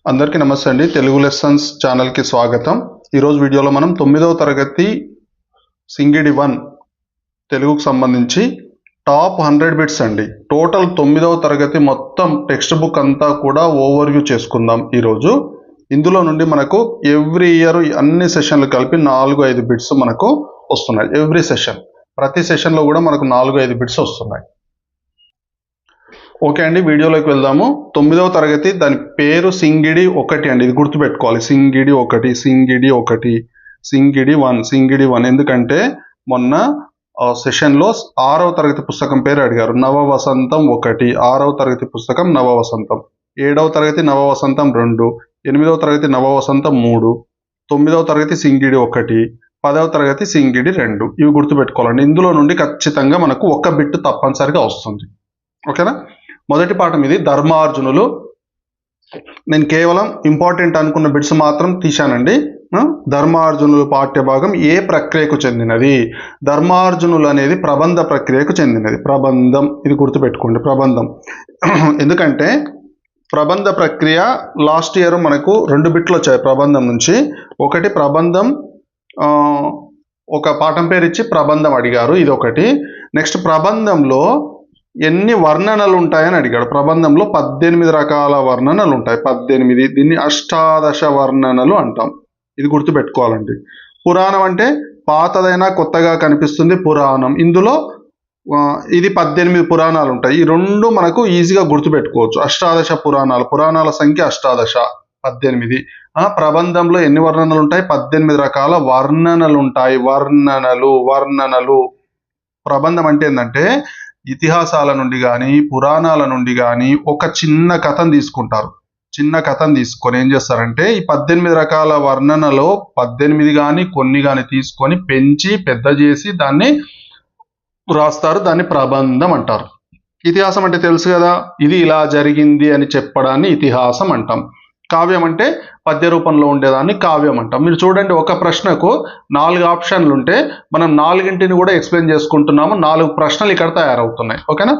అందరికీ నమస్తే అండి. తెలుగు లెసన్స్ ఛానల్కి స్వాగతం. ఈరోజు వీడియోలో మనం 9వ తరగతి సింగిడి 1 తెలుగుకు సంబంధించి టాప్ 100 బిట్స్ అండి. టోటల్ 9వ తరగతి మొత్తం టెక్స్ట్ బుక్ అంతా కూడా ఓవర్వ్యూ చేసుకుందాం ఈరోజు. ఇందులో నుండి మనకు ఎవ్రీ ఇయర్ అన్ని సెషన్లు కలిపి 4-5 బిట్స్ మనకు వస్తున్నాయి. ఎవ్రీ సెషన్, ప్రతి సెషన్లో కూడా మనకు 4-5 బిట్స్ వస్తున్నాయి. ఓకే అండి, వీడియోలోకి వెళ్దాము. 9వ తరగతి, దాని పేరు సింగిడి 1 అండి. ఇది గుర్తుపెట్టుకోవాలి. సింగిడి 1, సింగిడి 1, సింగిడి 1, సింగిడి 1. ఎందుకంటే మొన్న సెషన్లో 6వ తరగతి పుస్తకం పేరు అడిగారు. నవ వసంతం 1, 6వ తరగతి పుస్తకం నవ వసంతం, 7వ తరగతి నవ వసంతం 2, 8వ తరగతి నవ వసంతం 3, 9వ తరగతి సింగిడి 1, 10వ తరగతి సింగిడి 2. ఇవి గుర్తుపెట్టుకోవాలండి. ఇందులో నుండి ఖచ్చితంగా మనకు ఒక బిట్ తప్పనిసరిగా వస్తుంది. ఓకేనా? మొదటి పాఠం ఇది, ధర్మార్జునులు. నేను కేవలం ఇంపార్టెంట్ అనుకున్న బిట్స్ మాత్రం తీశానండి. ధర్మార్జునులు పాఠ్యభాగం ఏ ప్రక్రియకు చెందినది? ధర్మార్జునులు అనేది ప్రబంధ ప్రక్రియకు చెందినది. ప్రబంధం, ఇది గుర్తుపెట్టుకోండి, ప్రబంధం. ఎందుకంటే ప్రబంధ ప్రక్రియ లాస్ట్ ఇయర్ మనకు 2 బిట్లు వచ్చాయి ప్రబంధం నుంచి. ఒకటి ప్రబంధం, ఒక పాఠం పేరు ఇచ్చి ప్రబంధం అడిగారు, ఇది ఒకటి. నెక్స్ట్ ప్రబంధంలో ఎన్ని వర్ణనలు ఉంటాయని అడిగాడు. ప్రబంధంలో 18 రకాల వర్ణనలు ఉంటాయి. 18. దీన్ని అష్టాదశ వర్ణనలు అంటాం. ఇది గుర్తుపెట్టుకోవాలండి. పురాణం అంటే పాతదైనా కొత్తగా కనిపిస్తుంది పురాణం. ఇందులో ఇది 18 పురాణాలు ఉంటాయి. ఈ రెండు మనకు ఈజీగా గుర్తుపెట్టుకోవచ్చు. అష్టాదశ పురాణాలు, పురాణాల సంఖ్య అష్టాదశ, 18. ప్రబంధంలో ఎన్ని వర్ణనలు ఉంటాయి? 18 రకాల వర్ణనలు ఉంటాయి. వర్ణనలు. ప్రబంధం అంటే ఏంటంటే ఇతిహాసాల నుండి కానీ పురాణాల నుండి కానీ ఒక చిన్న కథను తీసుకుంటారు. చిన్న కథను తీసుకొని ఏం చేస్తారంటే ఈ 18 రకాల వర్ణనలో 18 కానీ కొన్ని కానీ తీసుకొని పెంచి పెద్ద చేసి దాన్ని రాస్తారు. దాన్ని ప్రబంధం అంటారు. ఇతిహాసం అంటే తెలుసు కదా, ఇది ఇలా జరిగింది అని చెప్పడాన్ని ఇతిహాసం అంటాం. కావ్యం అంటే పద్య రూపంలో ఉండేదాన్ని కావ్యం అంటాం. మీరు చూడండి, ఒక ప్రశ్నకు 4 ఆప్షన్లు ఉంటే మనం 4ంటిని కూడా ఎక్స్ప్లెయిన్ చేసుకుంటున్నాము. 4 ప్రశ్నలు ఇక్కడ తయారవుతున్నాయి. ఓకేనా?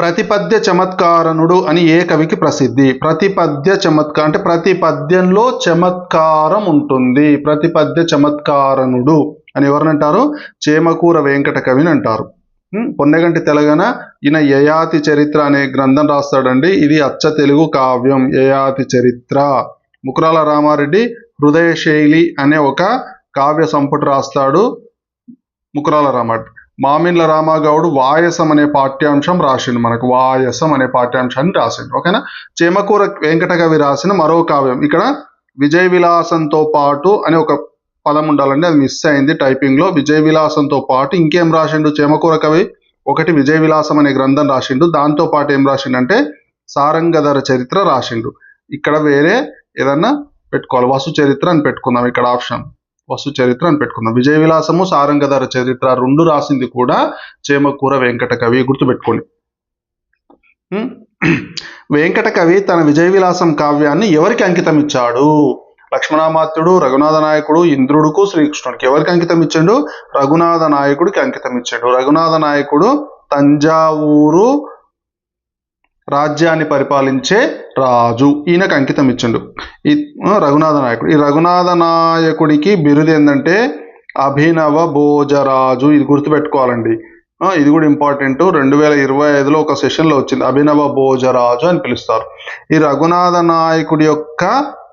ప్రతిపద్య చమత్కారణుడు అని ఏ కవికి ప్రసిద్ధి? ప్రతిపద్య చమత్కారం అంటే ప్రతి పద్యంలో చమత్కారం ఉంటుంది. ప్రతిపద్య చమత్కారణుడు అని ఎవరినంటారు? చేమకూర వెంకట కవిని అంటారు. పొన్నగంటి తెలంగాణ, ఈయన యయాతి చరిత్ర అనే గ్రంథం రాస్తాడండి. ఇది అచ్చ తెలుగు కావ్యం, యయాతి చరిత్ర. ముకురాల రామారెడ్డి హృదయ శైలి అనే ఒక కావ్య సంపుటి రాస్తాడు, ముకురాల రామారెడ్డి. మామిండ్ల రామగౌడ్ వాయసం అనే పాఠ్యాంశం రాసిండు. మనకు వాయసం అనే పాఠ్యాంశాన్ని రాసిండు. ఓకేనా? చేమకూర వెంకట కవి రాసిన మరో కావ్యం, ఇక్కడ విజయ విలాసంతో పాటు అని ఒక పదం ఉండాలండి, అది మిస్ అయింది టైపింగ్ లో. విజయ విలాసంతో పాటు ఇంకేం రాసిండు చేమకూర కవి? ఒకటి విజయ విలాసం అనే గ్రంథం రాసిండు. దాంతో పాటు ఏం రాసిండంటే సారంగధర చరిత్ర రాసిండు. ఇక్కడ వేరే ఏదన్నా పెట్టుకోవాలి, వసు చరిత్ర అని పెట్టుకుందాం. ఇక్కడ ఆప్షన్ వసు చరిత్ర అని పెట్టుకుందాం. విజయ విలాసము, సారంగధర చరిత్ర 2 రాసింది కూడా చేమకూర వెంకట కవి. గుర్తుపెట్టుకోండి. వెంకట కవి తన విజయ విలాసం కావ్యాన్ని ఎవరికి అంకితం ఇచ్చాడు? లక్ష్మణామాత్యుడు, రఘునాథ నాయకుడు, ఇంద్రుడుకు, శ్రీకృష్ణుడికి. ఎవరికి అంకితం ఇచ్చాడు? రఘునాథ నాయకుడికి అంకితం ఇచ్చాడు. రఘునాథ నాయకుడు తంజావూరు రాజ్యాన్ని పరిపాలించే రాజు, ఈయనకు అంకితం ఇచ్చిండు ఈ రఘునాథ నాయకుడు. ఈ రఘునాథ నాయకుడికి బిరుదు ఏంటంటే అభినవ భోజరాజు. ఇది గుర్తుపెట్టుకోవాలండి. ఇది కూడా ఇంపార్టెంట్. 2025లో ఒక సెషన్లో వచ్చింది. అభినవ భోజరాజు అని పిలుస్తారు. ఈ రఘునాథ నాయకుడి యొక్క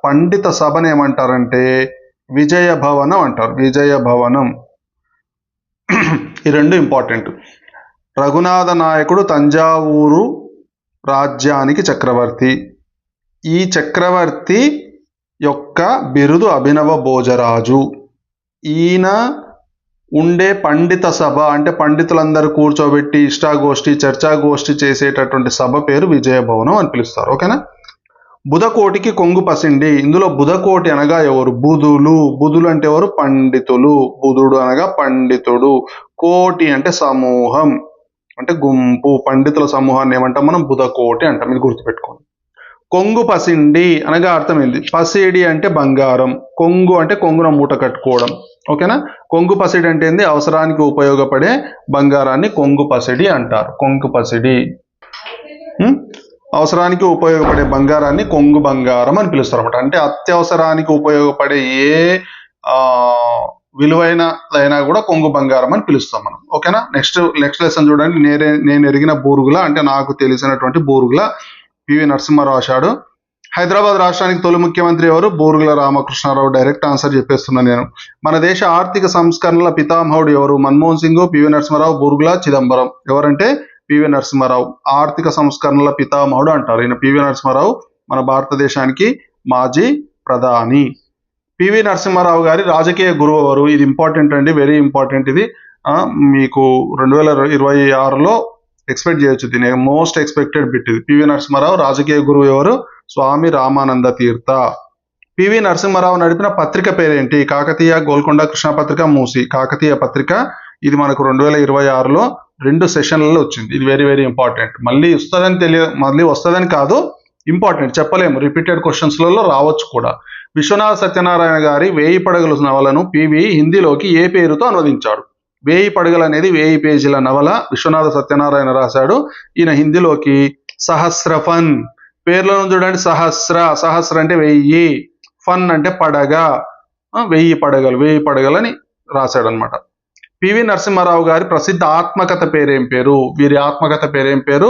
పండిత సభను ఏమంటారంటే విజయ భవనం అంటారు. విజయ భవనం. ఈ 2 ఇంపార్టెంట్. రఘునాథ నాయకుడు తంజావూరు రాజ్యానికి చక్రవర్తి. ఈ చక్రవర్తి యొక్క బిరుదు అభినవ భోజరాజు. ఈయన ఉండే పండిత సభ అంటే పండితులందరూ కూర్చోబెట్టి ఇష్టాగోష్ఠి, చర్చాగోష్ఠి చేసేటటువంటి సభ పేరు విజయ భవనం అని పిలుస్తారు. ఓకేనా? బుధకోటికి కొంగు పసిండి. ఇందులో బుధకోటి అనగా ఎవరు? బుధులు. బుధులు అంటే ఎవరు? పండితులు. బుధుడు అనగా పండితుడు. కోటి అంటే సమూహం, అంటే గుంపు. పండితుల సమూహాన్ని ఏమంటాం మనం? బుధకోటి అంటాం. ఇది గుర్తుపెట్టుకోండి. కొంగు పసిండి అనగా అర్థం ఏంది? పసిడి అంటే బంగారం, కొంగు అంటే కొంగున మూట కట్టుకోవడం. ఓకేనా? కొంగు పసిడి అంటే ఏంది? అవసరానికి ఉపయోగపడే బంగారాన్ని కొంగు పసిడి అంటారు. కొంగు పసిడి. అవసరానికి ఉపయోగపడే బంగారాన్ని కొంగు బంగారం అని పిలుస్తారు అనమాట. అంటే అత్యవసరానికి ఉపయోగపడే ఏ విలువైనదైనా కూడా కొంగు బంగారం అని పిలుస్తాం మనం. ఓకేనా. నెక్స్ట్ లెసన్ చూడండి. నేను ఎరిగిన బూరుగుల, అంటే నాకు తెలిసినటువంటి బూరుగుల పివి నరసింహారావు రాశాడు. హైదరాబాద్ రాష్ట్రానికి తొలి ముఖ్యమంత్రి ఎవరు? బూరుగుల రామకృష్ణారావు. డైరెక్ట్ ఆన్సర్ చెప్పేస్తున్నాను నేను. మన దేశ ఆర్థిక సంస్కరణల పితామహుడు ఎవరు? మన్మోహన్ సింగ్, పివి నరసింహారావు, బూరుగుల, చిదంబరం. ఎవరంటే పివి నరసింహారావు. ఆర్థిక సంస్కరణల పితామహుడు అంటారు. ఈయన పివి నరసింహారావు మన భారతదేశానికి మాజీ ప్రధాని. పివి నరసింహారావు గారి రాజకీయ గురువు ఎవరు? ఇది ఇంపార్టెంట్ అండి, వెరీ ఇంపార్టెంట్. ఇది మీకు 2026లో ఎక్స్పెక్ట్ చేయొచ్చు. దీని మోస్ట్ ఎక్స్పెక్టెడ్ బిట్ ఇది. పివి నరసింహారావు రాజకీయ గురువు ఎవరు? స్వామి రామానంద తీర్థ. పివి నరసింహారావు నడిపిన పత్రిక పేరేంటి? కాకతీయ, గోల్కొండ, కృష్ణ పత్రిక, మూసి. కాకతీయ పత్రిక. ఇది మనకు 2026లో 2 సెషన్లలో వచ్చింది. ఇది వెరీ వెరీ ఇంపార్టెంట్. మళ్ళీ వస్తుందని కాదు, ఇంపార్టెంట్. చెప్పలేము, రిపీటెడ్ క్వశ్చన్స్లలో రావచ్చు కూడా. విశ్వనాథ సత్యనారాయణ గారి 1000 పడగలు నవలను పివి హిందీలోకి ఏ పేరుతో అనువదించాడు? 1000 పడగలు అనేది 1000 పేజీల నవల. విశ్వనాథ సత్యనారాయణ రాశాడు. ఈయన హిందీలోకి సహస్రఫన్. పేర్లను చూడండి. సహస్ర అంటే 1000, ఫన్ అంటే పడగ, 1000 పడగలు అని రాశాడు అనమాట. పివి నరసింహారావు గారి ప్రసిద్ధ ఆత్మకథ పేరేం పేరు? వీరి ఆత్మకథ పేరేం పేరు?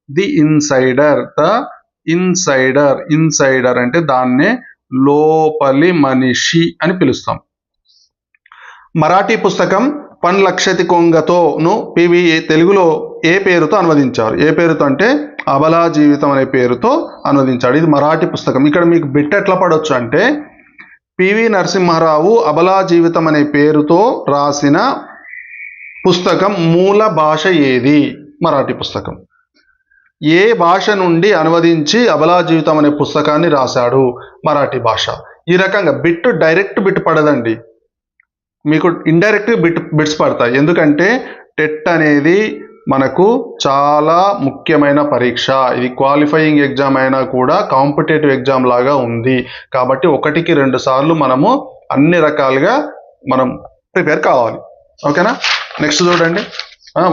The insider. ఇన్సైడర్ అంటే దాన్నే లోపలి మనిషి అని పిలుస్తాం. మరాఠీ పుస్తకం పన్ లక్షతి కొంగతోను పివి తెలుగులో ఏ పేరుతో అనువదించారు? ఏ పేరుతో అంటే అబలా జీవితం అనే పేరుతో అనువదించాడు. ఇది మరాఠీ పుస్తకం. ఇక్కడ మీకు బిట్ ఎట్లా పడవచ్చు అంటే, పివి నరసింహారావు అబలా జీవితం అనే పేరుతో రాసిన పుస్తకం మూల భాష ఏది? మరాఠీ పుస్తకం. ఏ భాష నుండి అనువదించి అబలా జీవితం అనే పుస్తకాన్ని రాశాడు? మరాఠీ భాష. ఈ రకంగా డైరెక్ట్ బిట్ పడదండి, మీకు ఇండైరెక్ట్ బిట్స్ పడతాయి. ఎందుకంటే టెట్ అనేది మనకు చాలా ముఖ్యమైన పరీక్ష. ఇది క్వాలిఫైయింగ్ ఎగ్జామ్ అయినా కూడా కాంపిటేటివ్ ఎగ్జామ్ లాగా ఉంది. కాబట్టి 1కి 2 సార్లు మనము అన్ని రకాలుగా మనం ప్రిపేర్ కావాలి. ఓకేనా. నెక్స్ట్ చూడండి.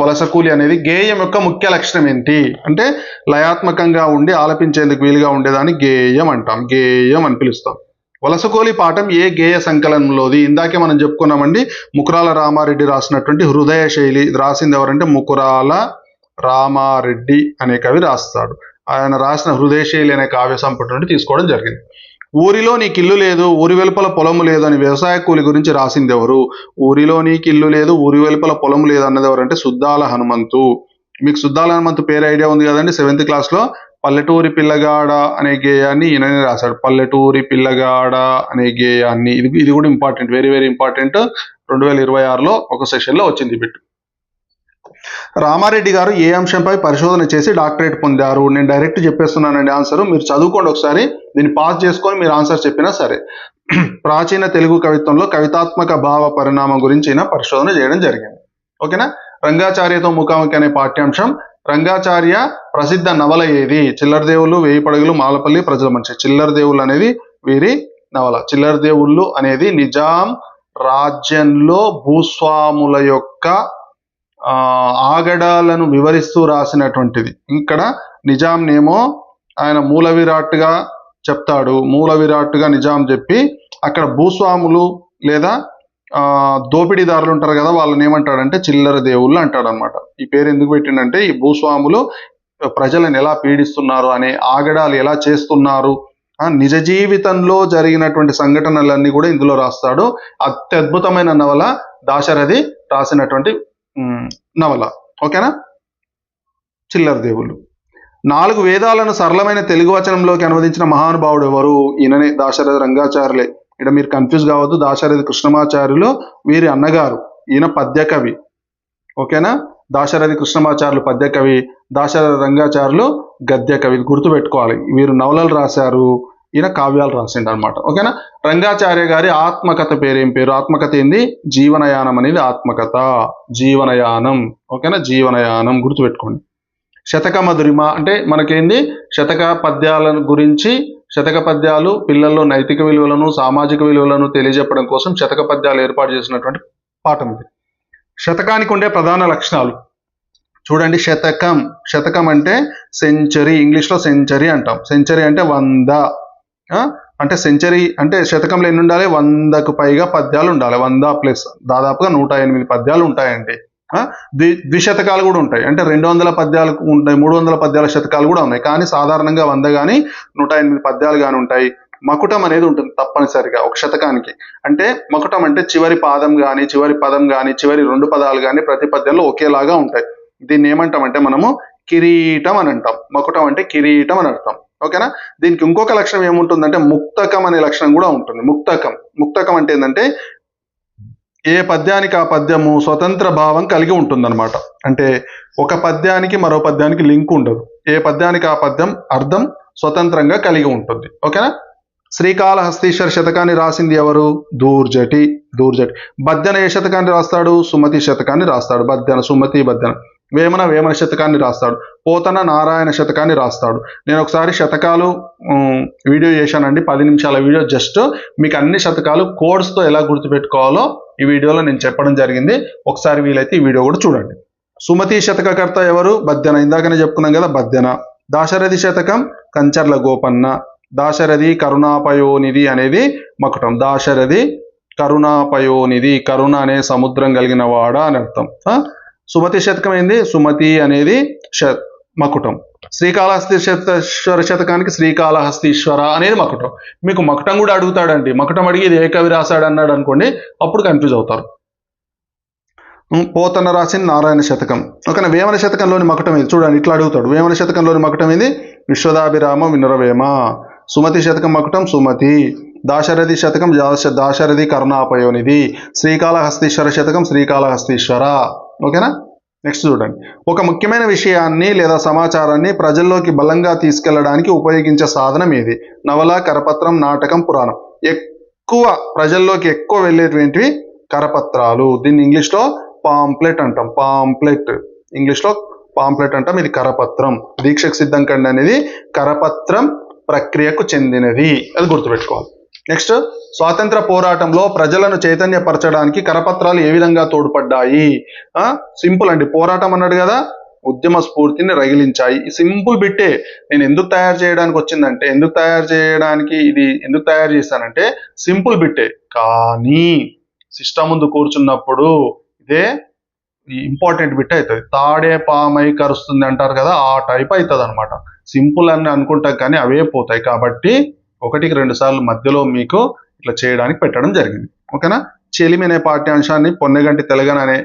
వలస కూలి అనేది గేయం యొక్క ముఖ్య లక్షణం ఏంటి? అంటే లయాత్మకంగా ఉండి ఆలపించేందుకు వీలుగా ఉండేదాన్ని గేయం అంటాం. గేయం అని పిలుస్తాం. వలసకోలి పాఠం ఏ గేయ సంకలనంలోది? ఇందాకే మనం చెప్పుకున్నామండి. ముకురాల రామారెడ్డి రాసినటువంటి హృదయ శైలి. రాసింది ఎవరంటే ముకురాల రామారెడ్డి అనే కవి రాస్తాడు. ఆయన రాసిన హృదయ శైలి అనే కావ్య సంపుటి నుండి తీసుకోవడం జరిగింది. ఊరిలో నీకు ఇల్లు లేదు, ఊరి వెలుపల పొలము లేదు అని వ్యవసాయ కూలి గురించి రాసింది ఎవరు? ఊరిలో నీకు ఇల్లు లేదు, ఊరి వెలుపల పొలము లేదు అన్నది ఎవరంటే సుద్దాల హనుమంతు. మీకు సుద్దాల హనుమంతు పేరు ఐడియా ఉంది కదండి. 7th క్లాస్లో పల్లెటూరి పిల్లగాడ అనే గేయాన్ని ఈయననే రాశాడు. పల్లెటూరి పిల్లగాడ అనే గేయాన్ని. ఇది కూడా ఇంపార్టెంట్, వెరీ వెరీ ఇంపార్టెంట్. 2026లో ఒక సెషన్లో వచ్చింది బిట్. రామారెడ్డి గారు ఏ అంశంపై పరిశోధన చేసి డాక్టరేట్ పొందారు? నేను డైరెక్ట్ చెప్పేస్తున్నానండి ఆన్సర్. మీరు చదువుకోండి ఒకసారి, దీన్ని పాస్ చేసుకొని మీరు ఆన్సర్ చెప్పినా సరే. ప్రాచీన తెలుగు కవిత్వంలో కవితాత్మక భావ పరిణామం గురించి పరిశోధన చేయడం జరిగింది. ఓకేనా. రంగాచార్యతో ముఖాముఖి అనే పాఠ్యాంశం. రంగాచార్య ప్రసిద్ధ నవల ఏది? చిల్లరదేవుళ్ళు, 1000 పడగలు, మాలపల్లి, ప్రజల మనిషి. చిల్లరదేవుళ్ళు అనేది వీరి నవల. చిల్లరదేవుళ్ళు అనేది నిజాం రాజ్యంలో భూస్వాముల యొక్క ఆగడాలను వివరిస్తూ రాసినటువంటిది. ఇక్కడ నిజాంనేమో ఆయన మూల విరాట్గా చెప్తాడు. మూల విరాట్గా నిజాం చెప్పి అక్కడ భూస్వాములు లేదా దోపిడీదారులు ఉంటారు కదా, వాళ్ళని ఏమంటాడంటే చిల్లర దేవుళ్ళు అంటాడు అనమాట. ఈ పేరు ఎందుకు పెట్టిండంటే ఈ భూస్వాములు ప్రజలను ఎలా పీడిస్తున్నారు అనే ఆగడాలు ఎలా చేస్తున్నారు, నిజ జీవితంలో జరిగినటువంటి సంఘటనలన్నీ కూడా ఇందులో రాస్తాడు. అత్యద్భుతమైన నవల దాశరథి రాసినటువంటి నవల. ఓకేనా. చిల్లర దేవుళ్ళు. 4 వేదాలను సరళమైన తెలుగు వచనంలోకి అనువదించిన మహానుభావుడు ఎవరు? ఈయననే, దాశరథి రంగాచార్యులే. ఇక్కడ మీరు కన్ఫ్యూజ్ కావద్దు. దాశరథి కృష్ణమాచార్యులు వీరి అన్నగారు. ఈయన పద్యకవి. ఓకేనా. దాశరథి కృష్ణమాచార్యులు పద్యకవి, దాశరథి రంగాచార్యులు గద్యకవి. గుర్తుపెట్టుకోవాలి. వీరు నవలలు రాశారు, ఈయన కావ్యాలు రాసిండు అనమాట. ఓకేనా. రంగాచార్య గారి ఆత్మకథ పేరేం పేరు? ఆత్మకథ ఏంది? జీవనయానం అనేది ఆత్మకథ. జీవనయానం. ఓకేనా. జీవనయానం గుర్తుపెట్టుకోండి. శతక మధురిమ అంటే మనకేంది? శతక పద్యాలను గురించి, శతక పద్యాలు పిల్లల్లో నైతిక విలువలను, సామాజిక విలువలను తెలియజెప్పడం కోసం శతక పద్యాలు ఏర్పాటు చేసినటువంటి పాఠం ఇది. శతకానికి ఉండే ప్రధాన లక్షణాలు చూడండి, శతకం. శతకం అంటే సెంచరీ, ఇంగ్లీష్లో సెంచరీ అంటాం. సెంచరీ అంటే 100. అంటే సెంచరీ అంటే శతకంలో ఎన్ని ఉండాలి? 100కు పైగా పద్యాలు ఉండాలి. 100 ప్లస్ దాదాపుగా 108 పద్యాలు ఉంటాయండి. ద్విశతకాలు కూడా ఉంటాయి, అంటే 200 పద్యాలు ఉంటాయి, 300 పద్యాల శతకాలు కూడా ఉన్నాయి. కానీ సాధారణంగా 100 కానీ 108 పద్యాలు కానీ ఉంటాయి. మకుటం అనేది ఉంటుంది తప్పనిసరిగా ఒక శతకానికి. అంటే మకుటం అంటే చివరి పాదం కానీ, చివరి పదం కానీ, చివరి 2 పదాలు కానీ ప్రతి పద్యంలో ఒకేలాగా ఉంటాయి. దీన్ని ఏమంటామంటే మనము కిరీటం అని అంటాం. మకుటం అంటే కిరీటం అని అర్థం. ఓకేనా? దీనికి ఇంకొక లక్షణం ఏముంటుందంటే ముక్తకం అనే లక్షణం కూడా ఉంటుంది. ముక్తకం అంటే ఏంటంటే ఏ పద్యానికి ఆ పద్యము స్వతంత్ర భావం కలిగి ఉంటుందన్నమాట. అంటే ఒక పద్యానికి మరో పద్యానికి లింక్ ఉండదు. ఏ పద్యానికి ఆ పద్యం అర్థం స్వతంత్రంగా కలిగి ఉంటుంది. ఓకేనా? శ్రీకాళహస్తీశ్వర శతకాన్ని రాసింది ఎవరు? దూర్జటి. బద్దెన ఏ శతకాన్ని రాస్తాడు? సుమతి శతకాన్ని రాస్తాడు. బద్దెన, సుమతి, బద్దెన. వేమన శతకాన్ని రాస్తాడు. పోతన నారాయణ శతకాన్ని రాస్తాడు. నేను ఒకసారి శతకాలు వీడియో చేశానండి, 10 నిమిషాల వీడియో. జస్ట్ మీకు అన్ని శతకాలు కోడ్స్తో ఎలా గుర్తుపెట్టుకోవాలో ఈ వీడియోలో నేను చెప్పడం జరిగింది. ఒకసారి వీలైతే ఈ వీడియో కూడా చూడండి. సుమతి శతకకర్త ఎవరు? బద్దెన. ఇందాకనే చెప్పుకున్నాం కదా, బద్దెన. దాశరథి శతకం కంచర్ల గోపన్న. దాశరథి కరుణాపయోనిధి అనేది మకుటం. దాశరథి కరుణాపయోనిధి, కరుణ అనే సముద్రం కలిగిన వాడ అని అర్థం. సుమతి శతకం ఏంది? సుమతి అనేది మకుటం. శ్రీకాళహస్తీశ్వర శతకానికి శ్రీకాళహస్తీశ్వర అనేది మకుటం. మీకు మకుటం కూడా అడుగుతాడండి. మకుటం అడిగి ఇది ఏ కవి రాశాడు అన్నాడు అనుకోండి, అప్పుడు కన్ఫ్యూజ్ అవుతారు. పోతన రాసిన నారాయణ శతకం. ఓకేనా? వేమన శతకంలోని మకుటం ఇది. చూడండి, ఇట్లా అడుగుతాడు. వేమన శతకంలోని మకుటం ఇది విశ్వదాభిరామ వినురవేమ. సుమతి శతకం మకుటం సుమతి. దాశరథి శతకం దాశరథి కరుణాపయోనిధి. శ్రీకాళహస్తీశ్వర శతకం శ్రీకాళహస్తీశ్వర. ఓకేనా? నెక్స్ట్ చూడండి. ఒక ముఖ్యమైన విషయాన్ని లేదా సమాచారాన్ని ప్రజల్లోకి బలంగా తీసుకెళ్లడానికి ఉపయోగించే సాధనం ఏది? నవల, కరపత్రం, నాటకం, పురాణం. ప్రజల్లోకి ఎక్కువ వెళ్ళేటువంటివి కరపత్రాలు. దీన్ని ఇంగ్లీష్లో పాంప్లెట్ అంటాం. ఇంగ్లీష్లో పాంప్లెట్ అంటాం. ఇది కరపత్రం. దీక్షకు సిద్ధం కండి అనేది కరపత్రం ప్రక్రియకు చెందినది. అది గుర్తుపెట్టుకోవాలి. నెక్స్ట్, స్వాతంత్ర పోరాటంలో ప్రజలను చైతన్యపరచడానికి కరపత్రాలు ఏ విధంగా తోడ్పడ్డాయి? సింపుల్ అండి. పోరాటం అన్నాడు కదా, ఉద్యమ స్ఫూర్తిని రగిలించాయి. సింపుల్ బిట్టే. నేను ఎందుకు తయారు చేశానంటే సింపుల్ బిట్టే. కానీ సిస్టమ్ ముందు కూర్చున్నప్పుడు ఇదే ఇంపార్టెంట్ బిట్ అవుతుంది. తాడే పామై కరుస్తుంది అంటారు కదా, ఆ టైప్ అవుతుంది అనమాట. సింపుల్ అని అనుకుంటాం కానీ అవే పోతాయి. కాబట్టి 1-2 సార్లు మధ్యలో మీకు ఇట్లా చేయడానికి పెట్టడం జరిగింది. ఓకేనా? చెలిమి అనే పాఠ్యాంశాన్ని పొన్నెగంటి తెలంగాణ అనే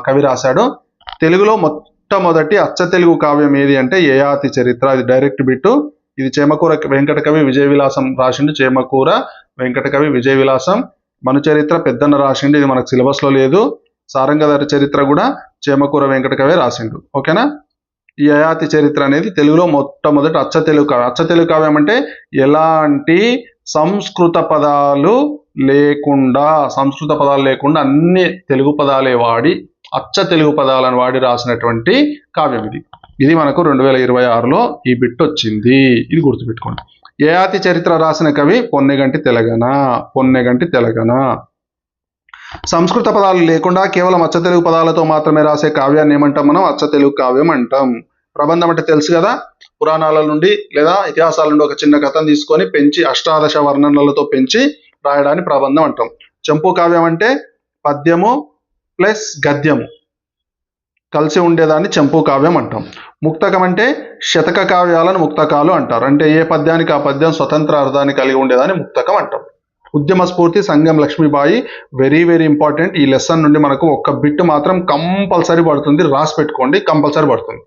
కవి రాశాడు. తెలుగులో మొట్టమొదటి అచ్చ తెలుగు కావ్యం ఏది అంటే యయాతి చరిత్ర. ఇది డైరెక్ట్ బిట్టు. ఇది చేమకూర వెంకటకవి విజయ విలాసం రాసిండు. చేమకూర వెంకటకవి విజయ విలాసం. మనుచరిత్ర పెద్దన్న రాసిండు. ఇది మనకు సిలబస్లో లేదు. సారంగధర చరిత్ర కూడా చేమకూర వెంకటకవే రాసిండు. ఓకేనా? ఈ యయాతి చరిత్ర అనేది తెలుగులో మొట్టమొదటి అచ్చ తెలుగు కావ్యం. అచ్చ తెలుగు కావ్యం అంటే ఎలాంటి సంస్కృత పదాలు లేకుండా అన్ని తెలుగు పదాలే వాడి, అచ్చ తెలుగు పదాలను వాడి రాసినటువంటి కావ్యం ఇది. ఇది మనకు 2026లో ఈ బిట్ వచ్చింది. ఇది గుర్తుపెట్టుకోండి. యయాతి చరిత్ర రాసిన కవి పొన్నెగంటి తెలగన. సంస్కృత పదాలు లేకుండా కేవలం అచ్చ తెలుగు పదాలతో మాత్రమే రాసే కావ్యాన్ని ఏమంటాం మనం? అచ్చ తెలుగు కావ్యం అంటాం. ప్రబంధం అంటే తెలుసు కదా, పురాణాల నుండి లేదా ఇతిహాసాల నుండి ఒక చిన్న కథను తీసుకొని పెంచి అష్టాదశ వర్ణనలతో పెంచి రాయడాన్ని ప్రబంధం అంటాం. చంపు కావ్యం అంటే పద్యము ప్లస్ గద్యము కలిసి ఉండేదాన్ని చంపు కావ్యం అంటాం. ముక్తకం అంటే శతక కావ్యాలను ముక్తకాలు అంటారు. అంటే ఏ పద్యానికి ఆ పద్యం స్వతంత్ర అర్థాన్ని కలిగి ఉండేదాన్ని ముక్తకం అంటాం. ఉద్యమ స్ఫూర్తి Sangam Lakshmibai. Very very important. ఈ లెసన్ నుండి మనకు ఒక్క బిట్ మాత్రం కంపల్సరీ పడుతుంది. రాసి పెట్టుకోండి, కంపల్సరీ పడుతుంది.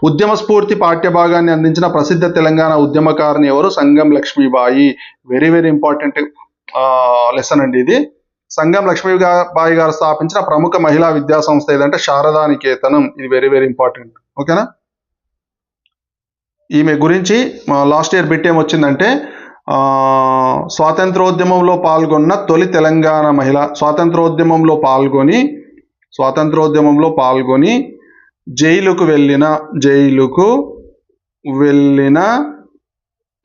ఉద్యమ స్ఫూర్తి పాఠ్యభాగాన్ని అందించిన ప్రసిద్ధ తెలంగాణ ఉద్యమకారిణి ఎవరు? Sangam Lakshmibai. Very very important lesson అండి ఇది. సంగం లక్ష్మీబాయి గారు స్థాపించిన ప్రముఖ మహిళా విద్యా సంస్థ ఏదంటే శారదా నికేతనం. ఇది వెరీ వెరీ ఇంపార్టెంట్. ఓకేనా? ఈమె గురించి లాస్ట్ ఇయర్ బిట్ ఏమొచ్చిందంటే స్వాతంత్రోద్యమంలో పాల్గొన్న తొలి తెలంగాణ మహిళ. స్వాతంత్రోద్యమంలో పాల్గొని జైలుకు వెళ్ళిన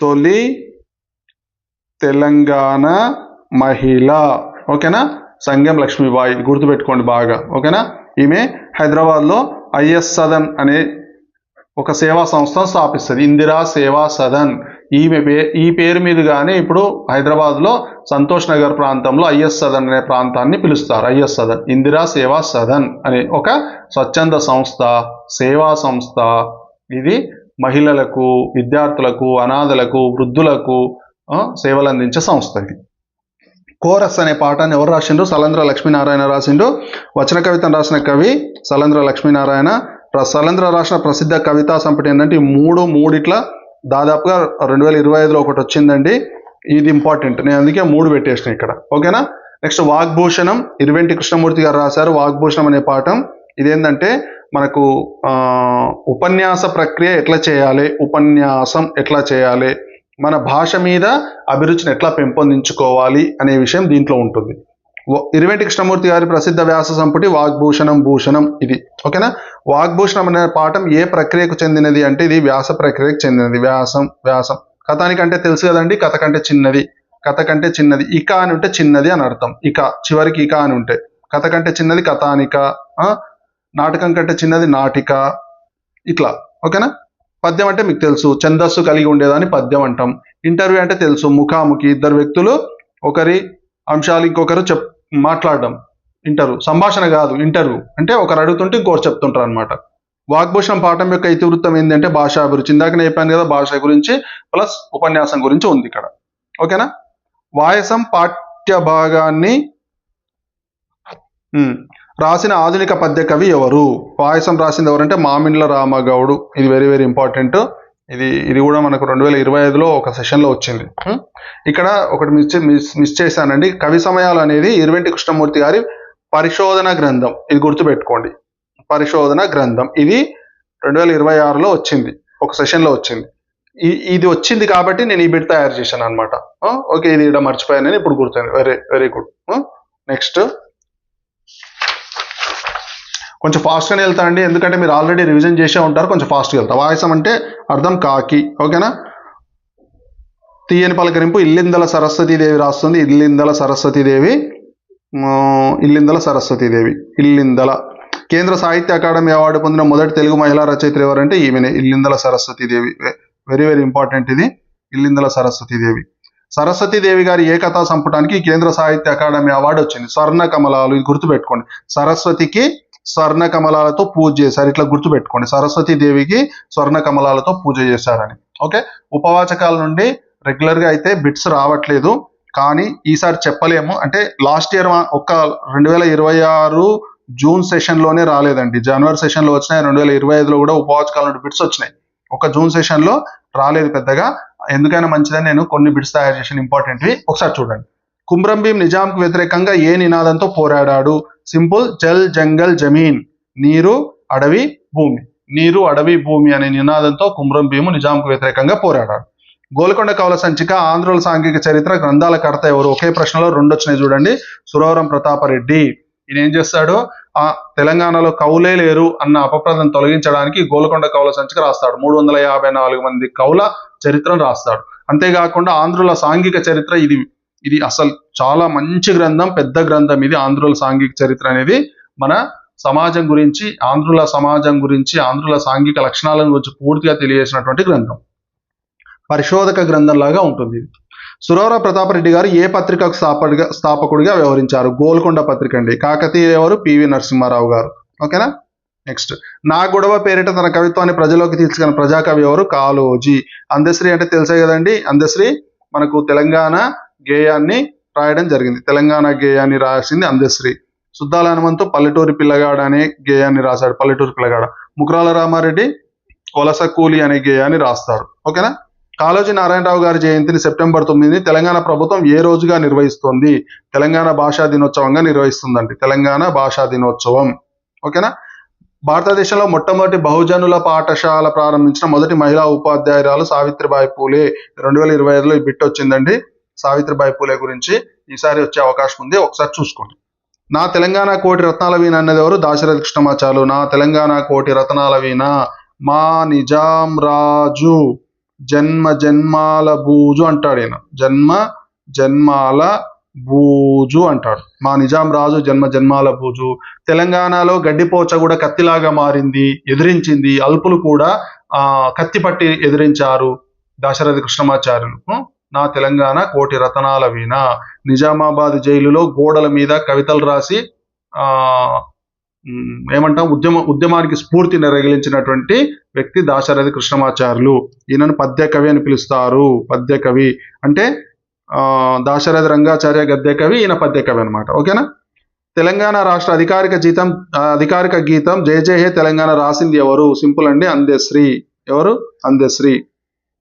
తొలి తెలంగాణ మహిళ. ఓకేనా? సంగం లక్ష్మీబాయి. గుర్తుపెట్టుకోండి బాగా. ఓకేనా? ఈమె హైదరాబాద్లో ఐఎస్ సదన్ అనే ఒక సేవా సంస్థను స్థాపిస్తుంది. ఇందిరా సేవా సదన్. ఈ పేరు మీదుగానే ఇప్పుడు హైదరాబాద్లో సంతోష్ నగర్ ప్రాంతంలో ఐఎస్ సదన్ అనే ప్రాంతాన్ని పిలుస్తారు. ఐఎస్ సదన్, ఇందిరా సేవా సదన్ అనే ఒక స్వచ్ఛంద సంస్థ, సేవా సంస్థ. ఇది మహిళలకు, విద్యార్థులకు, అనాథలకు, వృద్ధులకు సేవలు అందించే సంస్థ ఇది. కోరస్ అనే పాఠాన్ని ఎవరు రాసిండ్రు? సలంద్ర లక్ష్మీనారాయణ రాసిండు. వచన కవితను రాసిన కవి సలంద్ర లక్ష్మీనారాయణ. సలంద్ర రాసిన ప్రసిద్ధ కవితా సంపుటి ఏంటంటే ఈ మూడిట్లా దాదాపుగా 2025లో ఒకటి వచ్చిందండి. ఇది ఇంపార్టెంట్, నేను అందుకే 3 పెట్టేసిన ఇక్కడ. ఓకేనా. నెక్స్ట్ వాగ్భూషణం, ఇరువెంటి కృష్ణమూర్తి గారు రాశారు వాగ్భూషణం అనే పాఠం. ఇదేంటంటే మనకు ఉపన్యాస ప్రక్రియ ఎట్లా చేయాలి, ఉపన్యాసం ఎట్లా చేయాలి, మన భాష మీద అభిరుచిని ఎట్లా పెంపొందించుకోవాలి అనే విషయం దీంట్లో ఉంటుంది. ఇరువెంటి కృష్ణమూర్తి గారి ప్రసిద్ధ వ్యాస సంపుటి వాగ్భూషణం, భూషణం ఇది. ఓకేనా. వాగ్భూషణం అనే పాఠం ఏ ప్రక్రియకు చెందినది అంటే ఇది వ్యాస ప్రక్రియకు చెందినది. వ్యాసం కథానికి అంటే తెలుసు కదండి, కథ కంటే చిన్నది. ఇక అని ఉంటే చిన్నది అని అర్థం. ఇక చివరికి ఇక అని ఉంటే కథ కంటే చిన్నది కథానిక, నాటకం కంటే చిన్నది నాటిక, ఇట్లా. ఓకేనా. పద్యం అంటే మీకు తెలుసు, ఛందస్సు కలిగి ఉండేదాన్ని పద్యం అంటాం. ఇంటర్వ్యూ అంటే తెలుసు, ముఖాముఖి, ఇద్దరు వ్యక్తులు ఒకరి అంశాలు ఇంకొకరు మాట్లాడడం. ఇంటర్వ్యూ సంభాషణ కాదు, ఇంటర్వ్యూ అంటే ఒకరు అడుగుతుంటే ఇంకొకరు చెప్తుంటారు అనమాట. వాగ్భూషణం పాఠం యొక్క ఇతివృత్తం ఏంటంటే భాషా అభిరుచి. ఇందాక నేను చెప్పాను కదా, భాష గురించి ప్లస్ ఉపన్యాసం గురించి ఉంది ఇక్కడ. ఓకేనా. వాయసం పాఠ్య భాగాన్ని రాసిన ఆధునిక పద్య కవి ఎవరు? వాయసం రాసింది ఎవరంటే మామిండ్ల రామగౌడు. ఇది వెరీ వెరీ ఇంపార్టెంట్. ఇది కూడా మనకు 2025లో ఒక సెషన్లో వచ్చింది. ఇక్కడ ఒకటి మిస్ చేశానండి. కవి సమయాలు అనేది ఇరువెంటి కృష్ణమూర్తి గారి పరిశోధన గ్రంథం. ఇది గుర్తుపెట్టుకోండి, పరిశోధన గ్రంథం. ఇది 2026లో వచ్చింది, ఒక సెషన్లో వచ్చింది. ఇది వచ్చింది కాబట్టి నేను ఈ బిట్ తయారు చేశాను అనమాట. ఓకే, ఇది ఇక్కడ మర్చిపోయాను, ఇప్పుడు గుర్తుంది. Very very good. నెక్స్ట్ కొంచెం ఫాస్ట్గానే వెళ్తానండి, ఎందుకంటే మీరు ఆల్రెడీ రివిజన్ చేసే ఉంటారు. కొంచెం ఫాస్ట్గా వెళ్తా. వాయసం అంటే అర్థం కాకి. ఓకేనా. తీయని పలకరింపు ఇల్లిందల సరస్వతీదేవి రాస్తుంది. ఇల్లిందల సరస్వతీదేవి. కేంద్ర సాహిత్య అకాడమీ అవార్డు పొందిన మొదటి తెలుగు మహిళా రచయిత్రి ఎవరంటే ఈమెనే, ఇల్లిందల సరస్వతీదేవి. వెరీ వెరీ ఇంపార్టెంట్ ఇది, ఇల్లిందల సరస్వతీదేవి. సరస్వతీదేవి గారి ఏ కథా సంపుటానికి కేంద్ర సాహిత్య అకాడమీ అవార్డు వచ్చింది? స్వర్ణ కమలాలు. ఇది గుర్తుపెట్టుకోండి. సరస్వతికి స్వర్ణ కమలాలతో పూజ చేశారు, ఇట్లా గుర్తుపెట్టుకోండి. సరస్వతీదేవికి స్వర్ణ కమలాలతో పూజ చేశారని. ఓకే. ఉపవాచకాల నుండి రెగ్యులర్గా అయితే బిట్స్ రావట్లేదు, కానీ ఈసారి చెప్పలేము. అంటే లాస్ట్ ఇయర్ ఒక 2026 జూన్ సెషన్లోనే రాలేదండి, జనవరి సెషన్లో వచ్చినాయి. 2025లో కూడా ఉపవాచకాల నుండి బిట్స్ వచ్చినాయి, ఒక జూన్ సెషన్లో రాలేదు పెద్దగా. ఎందుకైనా మంచిదని నేను కొన్ని బిట్స్ తయారు చేసిన ఇంపార్టెంట్వి. ఒకసారి చూడండి. కుమ్రం భీం నిజాంకు వ్యతిరేకంగా ఏ నినాదంతో పోరాడాడు? సింపుల్, జల్ జంగల్ జమీన్. నీరు అడవి భూమి. నీరు అడవి భూమి అనే నినాదంతో కుమ్రం భీము నిజాంకు వ్యతిరేకంగా పోరాడాడు. గోల్కొండ కవుల సంచిక, ఆంధ్రుల సాంఘిక చరిత్ర గ్రంథాల కర్త ఎవరు? ఒకే ప్రశ్నలో 2 వచ్చినాయి చూడండి. సురవరం ప్రతాపరెడ్డి. ఈయన ఏం చేస్తాడు? తెలంగాణలో కవులే లేరు అన్న అపప్రదం తొలగించడానికి గోల్కొండ కవుల సంచిక రాస్తాడు. 354 మంది కవుల చరిత్రను రాస్తాడు. అంతేకాకుండా ఆంధ్రుల సాంఘిక చరిత్ర, ఇది అసలు చాలా మంచి గ్రంథం, పెద్ద గ్రంథం ఇది. ఆంధ్రుల సాంఘిక చరిత్ర అనేది మన సమాజం గురించి, ఆంధ్రుల సమాజం గురించి, ఆంధ్రుల సాంఘిక లక్షణాల గురించి పూర్తిగా తెలియజేసినటువంటి గ్రంథం. పరిశోధక గ్రంథం లాగా ఉంటుంది. సురవరం ప్రతాపరెడ్డి గారు ఏ పత్రికకు స్థాపకుడిగా వ్యవహరించారు? గోల్కొండ పత్రిక అండి. కాకతీయ ఎవరు? పివి నరసింహారావు గారు. ఓకేనా. నెక్స్ట్, నా గొడవ పేరిట తన కవిత్వాన్ని ప్రజలోకి తీసుకున్న ప్రజాకవి ఎవరు? కాళోజీ. అందశ్రీ అంటే తెలుసే కదండి. అందశ్రీ మనకు తెలంగాణ గేయాన్ని రాయడం జరిగింది. తెలంగాణ గేయాన్ని రాసింది అందశ్రీ. సుద్దాల హనుమంతు పల్లెటూరి పిల్లగాడ అనే గేయాన్ని రాశాడు. పల్లెటూరి పిల్లగాడ. ముకురాల రామారెడ్డి వలస కూలి అనే గేయాన్ని రాస్తాడు. ఓకేనా. కాళోజీ నారాయణరావు గారి జయంతిని సెప్టెంబర్ 9 తెలంగాణ ప్రభుత్వం ఏ రోజుగా నిర్వహిస్తోంది? తెలంగాణ భాషా దినోత్సవంగా నిర్వహిస్తుందండి. తెలంగాణ భాషా దినోత్సవం. ఓకేనా. భారతదేశంలో మొట్టమొదటి బహుజనుల పాఠశాల ప్రారంభించిన మొదటి మహిళా ఉపాధ్యాయురాలు సావిత్రిబాయి పూలే. 2025లో ఈ బిట్ వచ్చిందండి, సావిత్రిబాయి పూలే గురించి. ఈసారి వచ్చే అవకాశం ఉంది, ఒకసారి చూసుకోండి. నా తెలంగాణ కోటి రత్నాల వీణ అన్నది ఎవరు? దాశరథి కృష్ణమాచార్యులు. నా తెలంగాణ కోటి రత్నాల వీణ మా నిజాం రాజు జన్మ జన్మాల బూజు అంటాడు ఈయన. జన్మ జన్మాల బూజు అంటాడు. మా నిజాం రాజు జన్మ జన్మాల బూజు. తెలంగాణలో గడ్డిపోచ కూడా కత్తిలాగా మారింది, ఎదిరించింది. అల్పులు కూడా కత్తి పట్టి ఎదిరించారు దాశరథి కృష్ణమాచార్యులు. నా తెలంగాణ కోటి రతనాల వీణ. నిజామాబాద్ జైలులో గోడల మీద కవితలు రాసి ఏమంటాం ఉద్యమానికి స్ఫూర్తిని రగిలించినటువంటి వ్యక్తి దాశరథి కృష్ణమాచార్యులు. ఈయనను పద్య కవి అని పిలుస్తారు. పద్య కవి అంటే దాశరథి రంగాచార్య గద్య కవి, ఈయన పద్య కవి అనమాట. ఓకేనా. తెలంగాణ రాష్ట్ర అధికారిక గీతం జయ జయ హే తెలంగాణ రాసింది ఎవరు? సింపుల్ అండి, అందెశ్రీ. ఎవరు? అందెశ్రీ.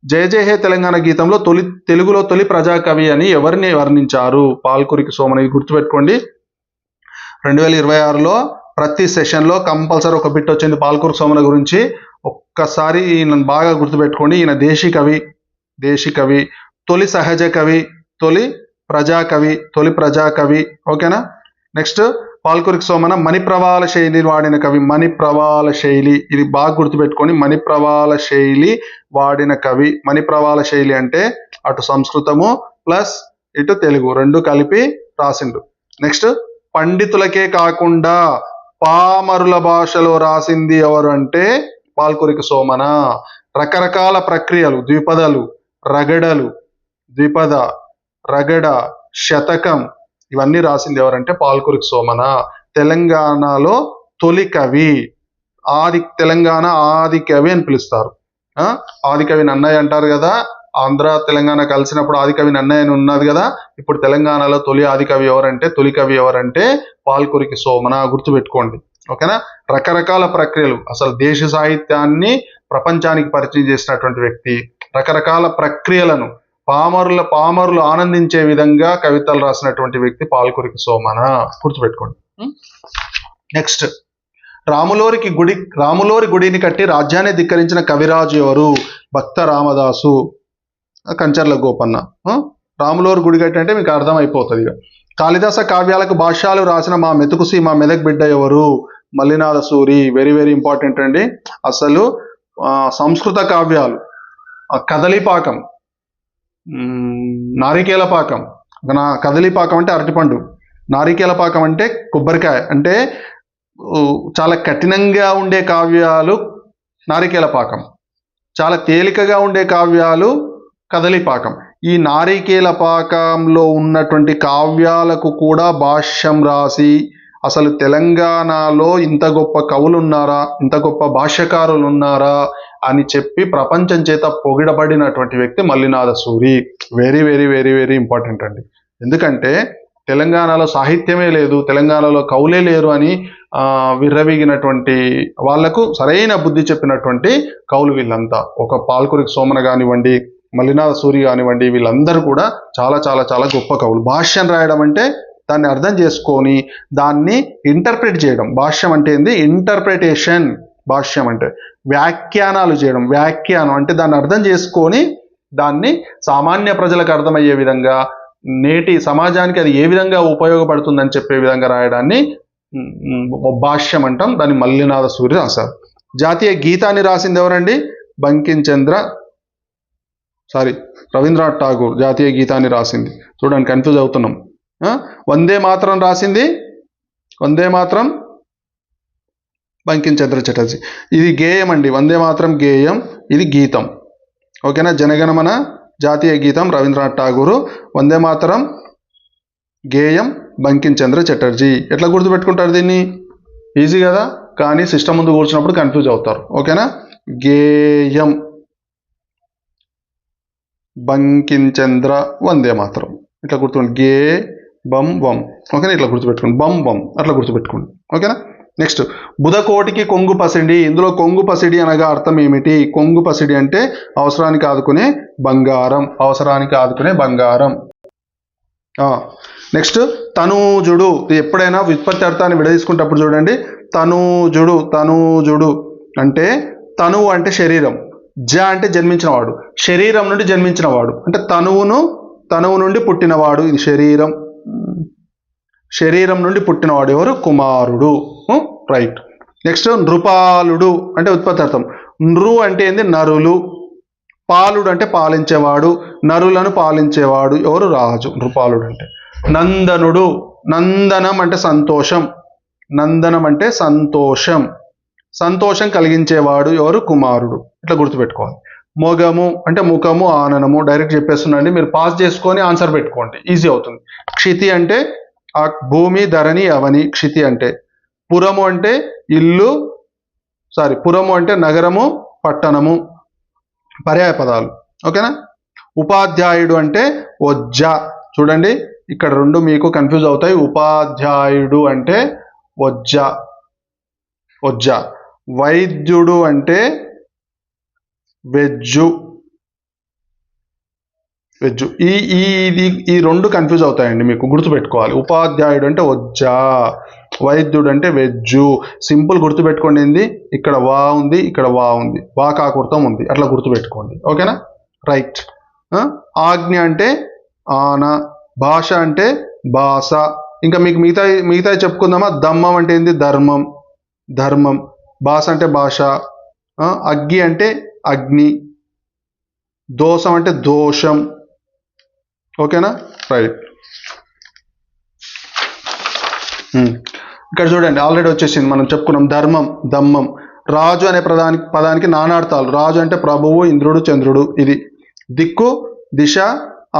జయ జయ హే తెలంగాణ గీతంలో తెలుగులో తొలి ప్రజాకవి అని ఎవరిని వర్ణించారు? పాల్కురికి సోమని. గుర్తుపెట్టుకోండి, 2026లో ప్రతి సెషన్లో కంపల్సరీ ఒక బిట్ వచ్చింది పాల్కురికి సోమన గురించి. ఒక్కసారి ఈయన బాగా గుర్తుపెట్టుకోండి. ఈయన దేశీ కవి, తొలి సహజ కవి, తొలి ప్రజాకవి. ఓకేనా. నెక్స్ట్ పాల్కురికి సోమన మణిప్రవాళ శైలి వాడిన కవి. మణిప్రవాళ శైలి, ఇది బాగా గుర్తుపెట్టుకొని, మణిప్రవాళ శైలి వాడిన కవి. మణిప్రవాళ శైలి అంటే అటు సంస్కృతము ప్లస్ ఇటు తెలుగు రెండు కలిపి రాసిండు. నెక్స్ట్ పండితులకే కాకుండా పామరుల భాషలో రాసింది ఎవరు అంటే పాల్కురికి సోమన. రకరకాల ప్రక్రియలు, ద్విపదలు, రగడలు, రగడ, శతకం, ఇవన్నీ రాసింది ఎవరంటే పాల్కురికి సోమన. తెలంగాణలో తొలి కవి, తెలంగాణ ఆది కవి అని పిలుస్తారు. ఆదికవి నన్నయ్య అంటారు కదా, ఆంధ్ర తెలంగాణ కలిసినప్పుడు ఆదికవి నన్నయ్య అని ఉన్నది కదా. ఇప్పుడు తెలంగాణలో తొలి కవి ఎవరంటే పాల్కురికి సోమన. గుర్తుపెట్టుకోండి. ఓకేనా. రకరకాల ప్రక్రియలు, అసలు దేశ సాహిత్యాన్ని ప్రపంచానికి పరిచయం చేసినటువంటి వ్యక్తి. రకరకాల ప్రక్రియలను పామరులు ఆనందించే విధంగా కవితలు రాసినటువంటి వ్యక్తి పాల్కురికి సోమన. గుర్తుపెట్టుకోండి. నెక్స్ట్ రాములోరి గుడిని కట్టి రాజ్యాన్ని ధిక్కరించిన కవిరాజు ఎవరు? భక్త రామదాసు, కంచర్ల గోపన్న. రాములోరి గుడి కట్టి అంటే మీకు అర్థమైపోతుంది. ఇక కాళిదాస కావ్యాలకు భాష్యాలు రాసిన మా మెదక్ బిడ్డ ఎవరు? Mallinatha Suri. Very very important అండి. అసలు సంస్కృత కావ్యాలు, కదలిపాకం, నారికేల పాకం. కదలిపాకం అంటే అరటిపండు, నారికేల పాకం అంటే కొబ్బరికాయ. అంటే చాలా కఠినంగా ఉండే కావ్యాలు నారికేల పాకం, చాలా తేలికగా ఉండే కావ్యాలు కదలిపాకం. ఈ నారికేల పాకంలో ఉన్నటువంటి కావ్యాలకు కూడా భాష్యం రాసి, అసలు తెలంగాణలో ఇంత గొప్ప కవులు ఉన్నారా, ఇంత గొప్ప భాష్యకారులు ఉన్నారా అని చెప్పి ప్రపంచం చేత పొగిడబడినటువంటి వ్యక్తి Mallinatha Suri. Very very very very important అండి. ఎందుకంటే తెలంగాణలో సాహిత్యమే లేదు, తెలంగాణలో కవులే లేరు అని విర్రవీగినటువంటి వాళ్లకు సరైన బుద్ధి చెప్పినటువంటి కవులు వీళ్ళంతా. ఒక పాల్కురికి సోమన కానివ్వండి, మల్లినాథ సూరి కానివ్వండి, వీళ్ళందరూ కూడా చాలా చాలా చాలా గొప్ప కవులు. భాష్యం రాయడం అంటే దాన్ని అర్థం చేసుకొని దాన్ని ఇంటర్ప్రిట్ చేయడం. భాష్యం అంటే ఏంది? ఇంటర్ప్రిటేషన్. భాష్యం అంటే వ్యాఖ్యానాలు చేయడం. వ్యాఖ్యానం అంటే దాన్ని అర్థం చేసుకొని దాన్ని సామాన్య ప్రజలకు అర్థమయ్యే విధంగా, నేటి సమాజానికి అది ఏ విధంగా ఉపయోగపడుతుందని చెప్పే విధంగా రాయడాన్ని భాష్యం అంటాం. దాన్ని మల్లినాథ సూరి రాశారు. జాతీయ గీతాన్ని రాసింది ఎవరండి? రవీంద్రనాథ్ ఠాగూర్ జాతీయ గీతాన్ని రాసింది. చూడండి, కన్ఫ్యూజ్ అవుతున్నాం. వందే మాతరం రాసింది బంకించంద్ర చటర్జీ. ఇది గేయం అండి, వందే మాతరం గేయం, ఇది గీతం. ఓకేనా. జనగణమన జాతీయ గీతం రవీంద్రనాథ్ ఠాగూర్, వందే మాతరం గేయం బంకించంద్ర చటర్జీ. ఎట్లా గుర్తుపెట్టుకుంటారు దీన్ని? ఈజీ కదా, కానీ సిస్టమ్ ముందు కూర్చున్నప్పుడు కన్ఫ్యూజ్ అవుతారు. ఓకేనా. గేయం బంకించంద్ర వందే మాతరం ఇట్లా గుర్తుపెట్టుకోండి. గే బం వం. ఓకేనా. ఇట్లా గుర్తుపెట్టుకోండి. బం బం అట్లా గుర్తుపెట్టుకోండి. ఓకేనా. నెక్స్ట్ బుధకోటికి కొంగు పసిడి. ఇందులో కొంగు పసిడి అనగా అర్థం ఏమిటి? కొంగు పసిడి అంటే అవసరానికి ఆదుకునే బంగారం. నెక్స్ట్ తనూజుడు. ఎప్పుడైనా వ్యుత్పత్తి అర్థాన్ని విడదీసుకుంటప్పుడు చూడండి, తనూజుడు అంటే తనువు అంటే శరీరం, అంటే జన్మించినవాడు, శరీరం నుండి జన్మించినవాడు అంటే తనువు నుండి పుట్టినవాడు. ఇది శరీరం నుండి పుట్టినవాడు ఎవరు? కుమారుడు. రైట్. నెక్స్ట్ నృపాలుడు అంటే ఉత్పత్తి అర్థం. నృ అంటే ఏంది? నరులు. పాలుడు అంటే పాలించేవాడు, నరులను పాలించేవాడు ఎవరు? రాజు. నృపాలుడు అంటే నందనుడు, నందనం అంటే సంతోషం, నందనం అంటే సంతోషం, సంతోషం కలిగించేవాడు ఎవరు? కుమారుడు. ఇట్లా గుర్తుపెట్టుకోవాలి. మొగము అంటే ముఖము, ఆననము. డైరెక్ట్ చెప్పేస్తున్నాండి, మీరు పాస్ చేసుకొని ఆన్సర్ పెట్టుకోండి, ఈజీ అవుతుంది. క్షితి అంటే ఆ భూమి, ధరణి, అవని. క్షితి అంటే. పురము అంటే ఇల్లు, పురము అంటే నగరము, పట్టణము. పర్యాయ పదాలు. ఓకేనా. ఉపాధ్యాయుడు అంటే ఒజ్జ. చూడండి ఇక్కడ రెండు మీకు కన్ఫ్యూజ్ అవుతాయి. ఉపాధ్యాయుడు అంటే ఒజ్జ, ఒజ్జ. వైద్యుడు అంటే వెజ్జు, వెజ్జు. ఈ రెండు కన్ఫ్యూజ్ అవుతాయండి, మీకు గుర్తుపెట్టుకోవాలి. ఉపాధ్యాయుడు అంటే ఒజ్జ, వైద్యుడు అంటే వెజ్జు. సింపుల్ గుర్తుపెట్టుకోండి. ఏంది ఇక్కడ వా ఉంది, ఇక్కడ వా ఉంది, వా కాకృతం ఉంది, అట్లా గుర్తుపెట్టుకోండి. ఓకేనా. రైట్. ఆజ్ఞ అంటే ఆన, భాష అంటే భాష. ఇంకా మీకు మిగతా చెప్పుకుందామా. దమ్మం అంటే ఏంది? ధర్మం, ధర్మం. భాష అంటే భాష. అగ్గి అంటే అగ్ని, దోషం అంటే దోషం. ఓకేనా. రైట్. ఇక్కడ చూడండి ఆల్రెడీ వచ్చేసింది, మనం చెప్పుకున్నాం. ధర్మం, దమ్మం. రాజు అనే పదానికి నానార్థాలు. రాజు అంటే ప్రభువు, ఇంద్రుడు, చంద్రుడు. ఇది దిక్కు, దిశ,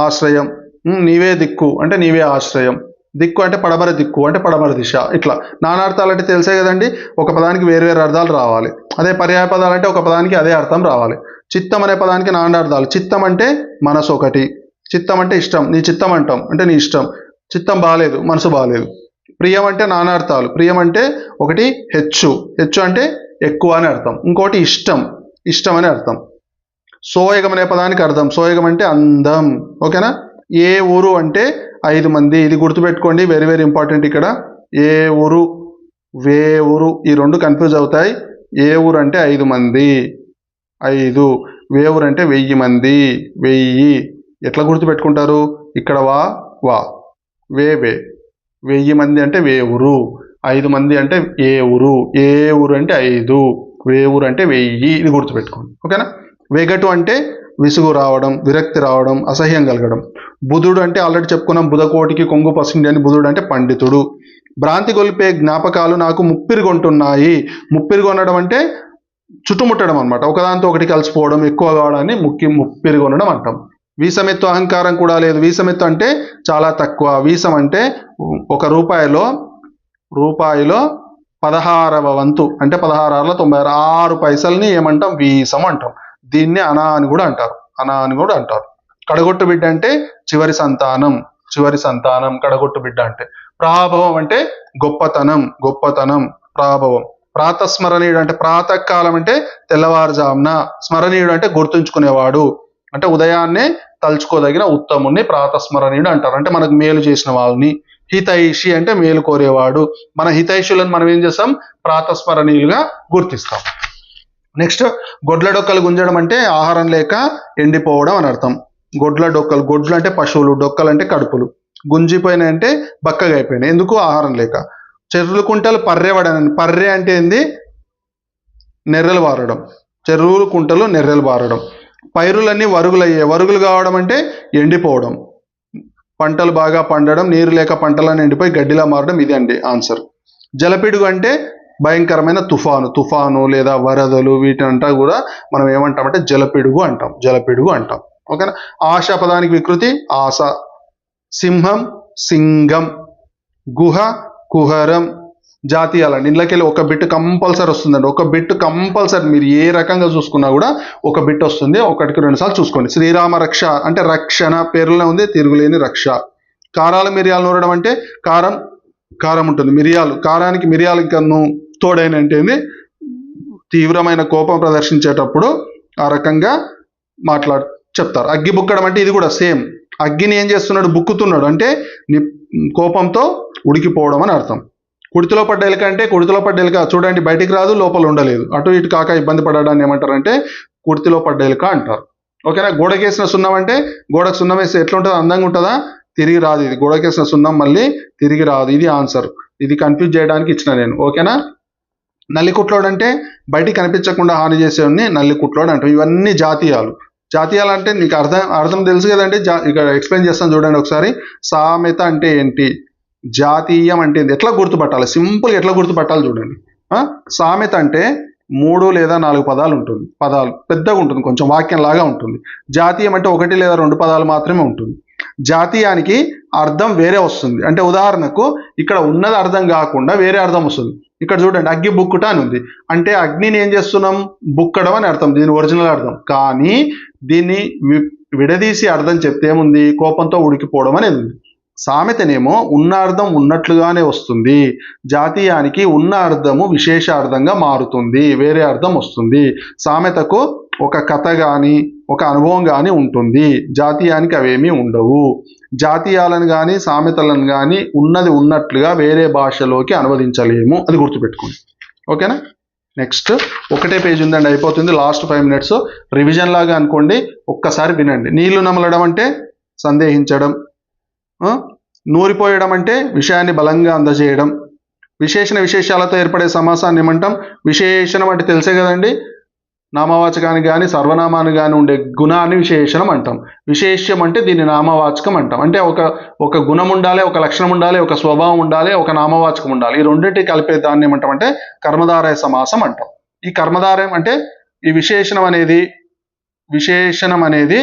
ఆశ్రయం. నీవే దిక్కు అంటే నీవే ఆశ్రయం. దిక్కు అంటే పడమర దిక్కు అంటే పడమర దిశ. ఇట్లా నానార్థాలు అంటే తెలిసే కదండి, ఒక పదానికి వేరు అర్థాలు రావాలి. అదే పర్యాయ పదాలు అంటే ఒక పదానికి అదే అర్థం రావాలి. చిత్తం అనే పదానికి నానార్థాలు. చిత్తం అంటే మనసు ఒకటి, చిత్తం అంటే ఇష్టం, నీ చిత్తం అంటాం అంటే నీ ఇష్టం. చిత్తం బాగాలేదు, మనసు బాగాలేదు. ప్రియం అంటే నానార్థాలు. ప్రియం అంటే ఒకటి హెచ్చు, హెచ్చు అంటే ఎక్కువ అని అర్థం. ఇంకోటి ఇష్టం, ఇష్టం అని అర్థం. సోయగం అనే పదానికి అర్థం, సోయగం అంటే అందం. ఓకేనా. ఏ ఊరు అంటే 5 మంది. ఇది గుర్తుపెట్టుకోండి, వెరీ వెరీ ఇంపార్టెంట్. ఇక్కడ ఏ ఊరు, వే ఊరు, ఈ రెండు కన్ఫ్యూజ్ అవుతాయి. ఏ ఊరు అంటే 5 మంది, 5. వే ఊరు అంటే 1000 మంది, 1000. ఎట్లా గుర్తుపెట్టుకుంటారు? ఇక్కడ వా వా, వే వే. 1000 మంది అంటే వే ఊరు, 5 మంది అంటే ఏ ఊరు. ఏ ఊరు అంటే 5, వే ఊరు అంటే 1000. ఇది గుర్తుపెట్టుకోండి. ఓకేనా. వెగటు అంటే విసుగు రావడం, విరక్తి రావడం, అసహ్యం కలగడం. బుధుడు అంటే ఆల్రెడీ చెప్పుకున్నాం, బుధకోటికి కొంగు పసిండి అని. బుధుడు అంటే పండితుడు. భ్రాంతి గొలిపే జ్ఞాపకాలు నాకు ముప్పిరిగొంటున్నాయి. ముప్పిరిగొనడం అంటే చుట్టుముట్టడం అనమాట, ఒకదాంతో ఒకటి కలిసిపోవడం, ఎక్కువ కావడాన్ని ముప్పిరిగొనడం అంటాం. వీసమెత్తు అహంకారం కూడా లేదు. వీసమెత్తు అంటే చాలా తక్కువ. వీసం అంటే రూపాయిలో 16వ వంతు అంటే 16.96 పైసల్ని ఏమంటాం? వీసం అంటాం. దీన్ని అనా అని కూడా అంటారు, అనా అని కూడా అంటారు. కడగొట్టు బిడ్డ అంటే చివరి సంతానం, చివరి సంతానం కడగొట్టు బిడ్డ అంటే. ప్రాభవం అంటే గొప్పతనం, గొప్పతనం, ప్రాభవం. ప్రాతస్మరణీయుడు అంటే ప్రాతకాలం అంటే తెల్లవారుజామున. స్మరణీయుడు అంటే గుర్తుంచుకునేవాడు, అంటే ఉదయాన్నే తలుచుకోదగిన ఉత్తముని ప్రాతస్మరణీయుడు అంటారు, అంటే మనకు మేలు చేసిన వాళ్ళని. హితైషి అంటే మేలు కోరేవాడు. మన హితైషులను మనం ఏం చేస్తాం? ప్రాతస్మరణీయులుగా గుర్తిస్తాం. నెక్స్ట్, గొడ్ల డొక్కలు గుంజడం అంటే ఆహారం లేక ఎండిపోవడం అని అర్థం. గొడ్ల డొక్కలు, గొడ్లు అంటే పశువులు, డొక్కలు అంటే కడుపులు. గుంజిపోయినాయి అంటే బక్కగా అయిపోయినాయి, ఎందుకు? ఆహారం లేక. చెరువులు కుంటలు పర్రెవడని. పర్రె అంటే ఏంది? నెర్రెలు బారడం. చెరువులు కుంటలు నెర్రెలు బారడం. పైరులన్నీ వరుగులయ్యాయి. వరుగులు కావడం అంటే ఎండిపోవడం. పంటలు బాగా పండడం, నీరు లేక పంటలను ఎండిపోయి గడ్డిలా మారడం. ఇది అండి ఆన్సర్. జలపిడుగు అంటే భయంకరమైన తుఫాను, తుఫాను లేదా వరదలు, వీటినంతా కూడా మనం ఏమంటామంటే జలపిడుగు అంటాం, జలపిడుగు అంటాం. ఓకేనా. ఆశ పదానికి వికృతి ఆశ. సింహం, సింగం. గుహ, కుహరం. జాతీయాలండి. ఇందులోకెళ్ళి ఒక బిట్ కంపల్సరీ వస్తుందండి, ఒక బిట్ కంపల్సరీ. మీరు ఏ రకంగా చూసుకున్నా కూడా ఒక బిట్ వస్తుంది, ఒకటికి 2 సార్లు చూసుకోండి. శ్రీరామ రక్ష అంటే రక్షణ, పేరులో ఉంది, తిరుగులేని రక్ష. కారాలు మిరియాలు నూరడం అంటే కారం, కారం ఉంటుంది. మిరియాలు, కారానికి మిరియాలు ఇంకా తోడైన అంటే తీవ్రమైన కోపం ప్రదర్శించేటప్పుడు ఆ రకంగా చెప్తారు. అగ్గి బుక్కడం అంటే ఇది కూడా సేమ్. అగ్గిని ఏం చేస్తున్నాడు? బుక్కుతున్నాడు, అంటే కోపంతో ఉడికిపోవడం అని అర్థం. కుడితిలో పడ్డ ఎలుక అంటే, కుడితిలో పడ్డ ఎలుక చూడండి, బయటికి రాదు, లోపల ఉండలేదు, అటు ఇటు కాక ఇబ్బంది పడడాన్ని ఏమంటారంటే కుడితిలో పడ్డ ఎలుక అంటారు. ఓకేనా. గోడకేసిన సున్నం అంటే, గోడకు సున్నం వేస్తే ఎట్లా ఉంటుందో? అందంగా ఉంటుందా? తిరిగి రాదు. ఇది గోడకేసిన సున్నం మళ్ళీ తిరిగి రాదు. ఇది ఆన్సర్. ఇది కన్ఫ్యూజ్ చేయడానికి ఇచ్చిన నేను. ఓకేనా. నల్లికుట్లోడు అంటే బయటికి కనిపించకుండా హాని చేసేవాడిని నల్లికుట్లోడు అంటాం. ఇవన్నీ జాతీయాలు. జాతీయాలు అంటే నీకు అర్థం తెలుసు కదండి. ఇక్కడ ఎక్స్ప్లెయిన్ చేస్తాను చూడండి ఒకసారి. సామెత అంటే ఏంటి, జాతీయం అంటే ఏంటి, ఎట్లా గుర్తుపట్టాలి, సింపుల్ ఎట్లా గుర్తుపట్టాలి చూడండి. సామెత అంటే 3 లేదా 4 పదాలు ఉంటుంది, పదాలు పెద్దగా ఉంటుంది, కొంచెం వాక్యం లాగా ఉంటుంది. జాతీయం అంటే 1 లేదా 2 పదాలు మాత్రమే ఉంటుంది. జాతీయానికి అర్థం వేరే వస్తుంది. అంటే ఉదాహరణకు ఇక్కడ ఉన్నది అర్థం కాకుండా వేరే అర్థం వస్తుంది. ఇక్కడ చూడండి, అగ్గి బుక్కుట అని ఉంది. అంటే అగ్నిని ఏం చేస్తున్నాం, బుక్కడం అని అర్థం, దీని ఒరిజినల్ అర్థం. కానీ దీన్ని విడదీసి అర్థం చెప్తే ఏముంది, కోపంతో ఉడికిపోవడం అనేది ఉంది. సామెతనేమో ఉన్న అర్థం ఉన్నట్లుగానే వస్తుంది, జాతీయానికి ఉన్న అర్థము విశేష అర్థంగా మారుతుంది, వేరే అర్థం వస్తుంది. సామెతకు ఒక కథ కానీ ఒక అనుభవం కానీ ఉంటుంది, జాతీయానికి అవేమీ ఉండవు. జాతీయాలను కానీ సామెతలను కానీ ఉన్నది ఉన్నట్లుగా వేరే భాషలోకి అనువదించలేము, అది గుర్తుపెట్టుకోండి. ఓకేనా. నెక్స్ట్ ఒకటే పేజ్ ఉందండి, అయిపోతుంది. లాస్ట్ 5 minutes రివిజన్ లాగా అనుకోండి, ఒక్కసారి వినండి. నీళ్లు నమలడం అంటే సందేహించడం, నూరిపోయడం అంటే విషయాన్ని బలంగా అందజేయడం. విశేషణ విశేషాలతో ఏర్పడే సమాసాన్ని ఏమంటాం, విశేషణం అంటే తెలిసే కదండి. నామవాచకానికి కానీ సర్వనామానికి కానీ ఉండే గుణాన్ని విశేషణం అంటాం. విశేష్యం అంటే దీన్ని నామవాచకం అంటాం. అంటే ఒక గుణం ఉండాలి, ఒక లక్షణం ఉండాలి, ఒక స్వభావం ఉండాలి, ఒక నామవాచకం ఉండాలి. ఈ రెండింటి కలిపే దాన్ని ఏమంటాం అంటే కర్మధారయ సమాసం అంటాం. ఈ కర్మధారయం అంటే ఈ విశేషణం అనేది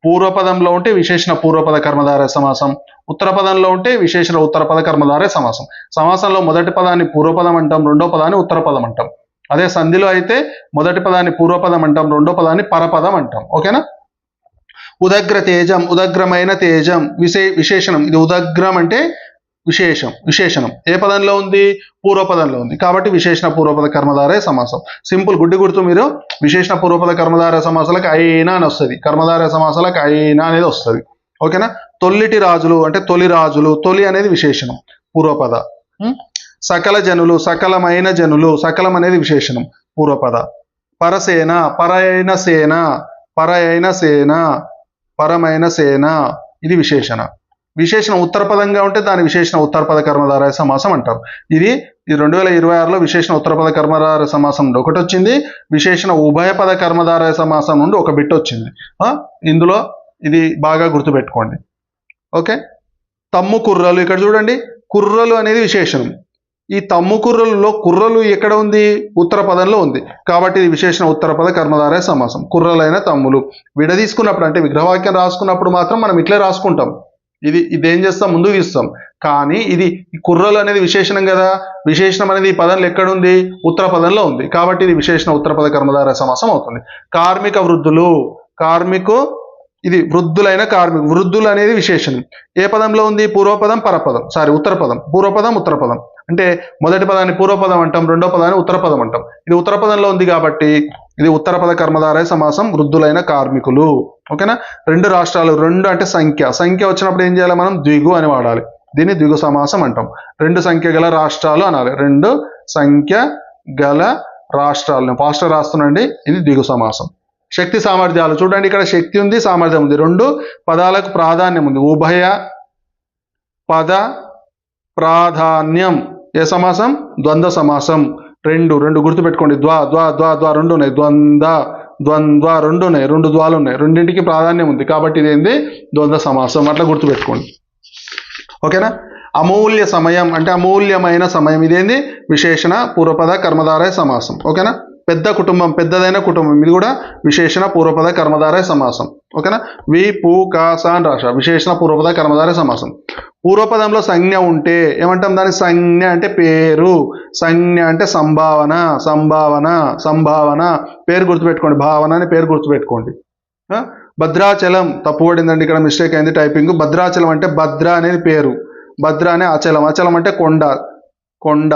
పూర్వపదంలో ఉంటే విశేషణ పూర్వపద కర్మధారయ సమాసం, ఉత్తర పదంలో ఉంటే విశేషణ ఉత్తరపద కర్మధారయ సమాసం. సమాసంలో మొదటి పదాన్ని పూర్వపదం అంటాం, రెండో పదాన్ని ఉత్తర పదం అంటాం. అదే సంధిలో అయితే మొదటి పదాన్ని పూర్వపదం అంటాం, రెండో పదాన్ని పరపదం అంటాం. ఓకేనా. ఉదగ్ర తేజం, ఉదగ్రమైన తేజం విశేషణం. ఇది ఉదగ్రం అంటే విశేషణం ఏ పదంలో ఉంది, పూర్వపదంలో ఉంది. కాబట్టి విశేషణ పూర్వపద కర్మధారయ సమాసం. సింపుల్ గుడ్డి గుర్తు మీరు, విశేషణ పూర్వపద కర్మధారయ సమాసాలకు అయినా అని వస్తుంది, కర్మధారయ సమాసాలకు అయినా అనేది వస్తుంది. ఓకేనా. తొల్లిటి రాజులు అంటే తొలి రాజులు, తొలి అనేది విశేషణం పూర్వపద. సకల జనులు, సకలమైన జనులు, సకలం అనేది విశేషణం పూర్వపద. పరసేన, పరమైన సేన, పరమైన సేన, ఇది విశేషణ. విశేషణం ఉత్తరపదంగా ఉంటే దాని విశేషణ ఉత్తరపద కర్మధారయ సమాసం అంటారు. ఇది 2026లో విశేషణ ఉత్తరపద కర్మధారయ సమాసం నుండి ఒకటి వచ్చింది, విశేషణ ఉభయపద కర్మధారయ సమాసం నుండి ఒక బిట్ వచ్చింది. ఇందులో ఇది బాగా గుర్తుపెట్టుకోండి. ఓకే. తమ్ము కుర్రలు, ఇక్కడ చూడండి, కుర్రలు అనేది విశేషణం. ఈ తమ్ము కుర్రలలో కుర్రలు ఎక్కడ ఉంది, ఉత్తర పదంలో ఉంది. కాబట్టి ఇది విశేషణ ఉత్తరపద కర్మధారయ సమాసం. కుర్రలైన తమ్ములు. విడదీసుకున్నప్పుడు అంటే విగ్రహవాక్యం రాసుకున్నప్పుడు మాత్రం మనం ఇట్లే రాసుకుంటాం, ఇదేం చేస్తాం, ముందుకు తీస్తాం. కానీ ఇది కుర్రలు అనేది విశేషణం కదా, విశేషణం అనేది ఈ పదంలో ఎక్కడుంది, ఉత్తర పదంలో ఉంది. కాబట్టి ఇది విశేషణ ఉత్తరపద కర్మధారయ సమాసం అవుతుంది. కార్మిక వృద్ధులు, ఇది వృద్ధులైన కార్మికులు. వృద్ధులు అనేది విశేషణం ఏ పదంలో ఉంది, పూర్వపదం పరపదం, ఉత్తర పదం, పూర్వపదం ఉత్తర పదం. అంటే మొదటి పదాన్ని పూర్వపదం అంటాం, రెండో పదాన్ని ఉత్తర పదం అంటాం. ఇది ఉత్తర పదంలో ఉంది కాబట్టి ఇది ఉత్తరపద కర్మధారయ సమాసం, వృద్ధులైన కార్మికులు. ఓకేనా. 2 రాష్ట్రాలు, 2 అంటే సంఖ్య వచ్చినప్పుడు ఏం చేయాలి, మనం ద్విగు అని వాడాలి. దీన్ని ద్విగు సమాసం అంటాం. 2 సంఖ్య గల రాష్ట్రాలు అనాలి, 2 సంఖ్య గల రాష్ట్రాలు. ఫాస్ట్గా రాస్తున్నాండి, ఇది ద్విగు సమాసం. శక్తి సామర్థ్యాలు చూడండి, ఇక్కడ శక్తి ఉంది, సామర్థ్యం ఉంది. 2 పదాలకు ప్రాధాన్యం ఉంది. ఉభయ పద ప్రాధాన్యం ఏ సమాసం, ద్వంద్వ సమాసం. 2 గుర్తుపెట్టుకోండి. ద్వా 2 ఉన్నాయి, ద్వంద్వ 2 ఉన్నాయి, 2 ద్వాలు ఉన్నాయి, రెండింటికి ప్రాధాన్యం ఉంది. కాబట్టి ఇదేంది, ద్వంద్వ సమాసం. అట్లా గుర్తుపెట్టుకోండి. ఓకేనా. అమూల్య సమయం అంటే అమూల్యమైన సమయం, ఇదేంది, విశేషణ పూర్వపద కర్మధారయ సమాసం. ఓకేనా. పెద్ద కుటుంబం, పెద్దదైన కుటుంబం, ఇది కూడా విశేషణ పూర్వపద కర్మధారయ సమాసం. ఓకేనా. వి పు క స అని రాశ, విశేషణ పూర్వపద కర్మధారయ సమాసం. పూర్వపదంలో సంజ్ఞ ఉంటే ఏమంటాం, దాని సంజ్ఞ అంటే పేరు, సంజ్ఞ అంటే సంభావన. పేరు గుర్తుపెట్టుకోండి, భావన అని పేరు గుర్తుపెట్టుకోండి. భద్రాచలం, తప్పుపడిందండి ఇక్కడ, మిస్టేక్ అయింది టైపింగ్. భద్రాచలం అంటే భద్ర అనేది పేరు, భద్ర అనే అచలం అంటే కొండ,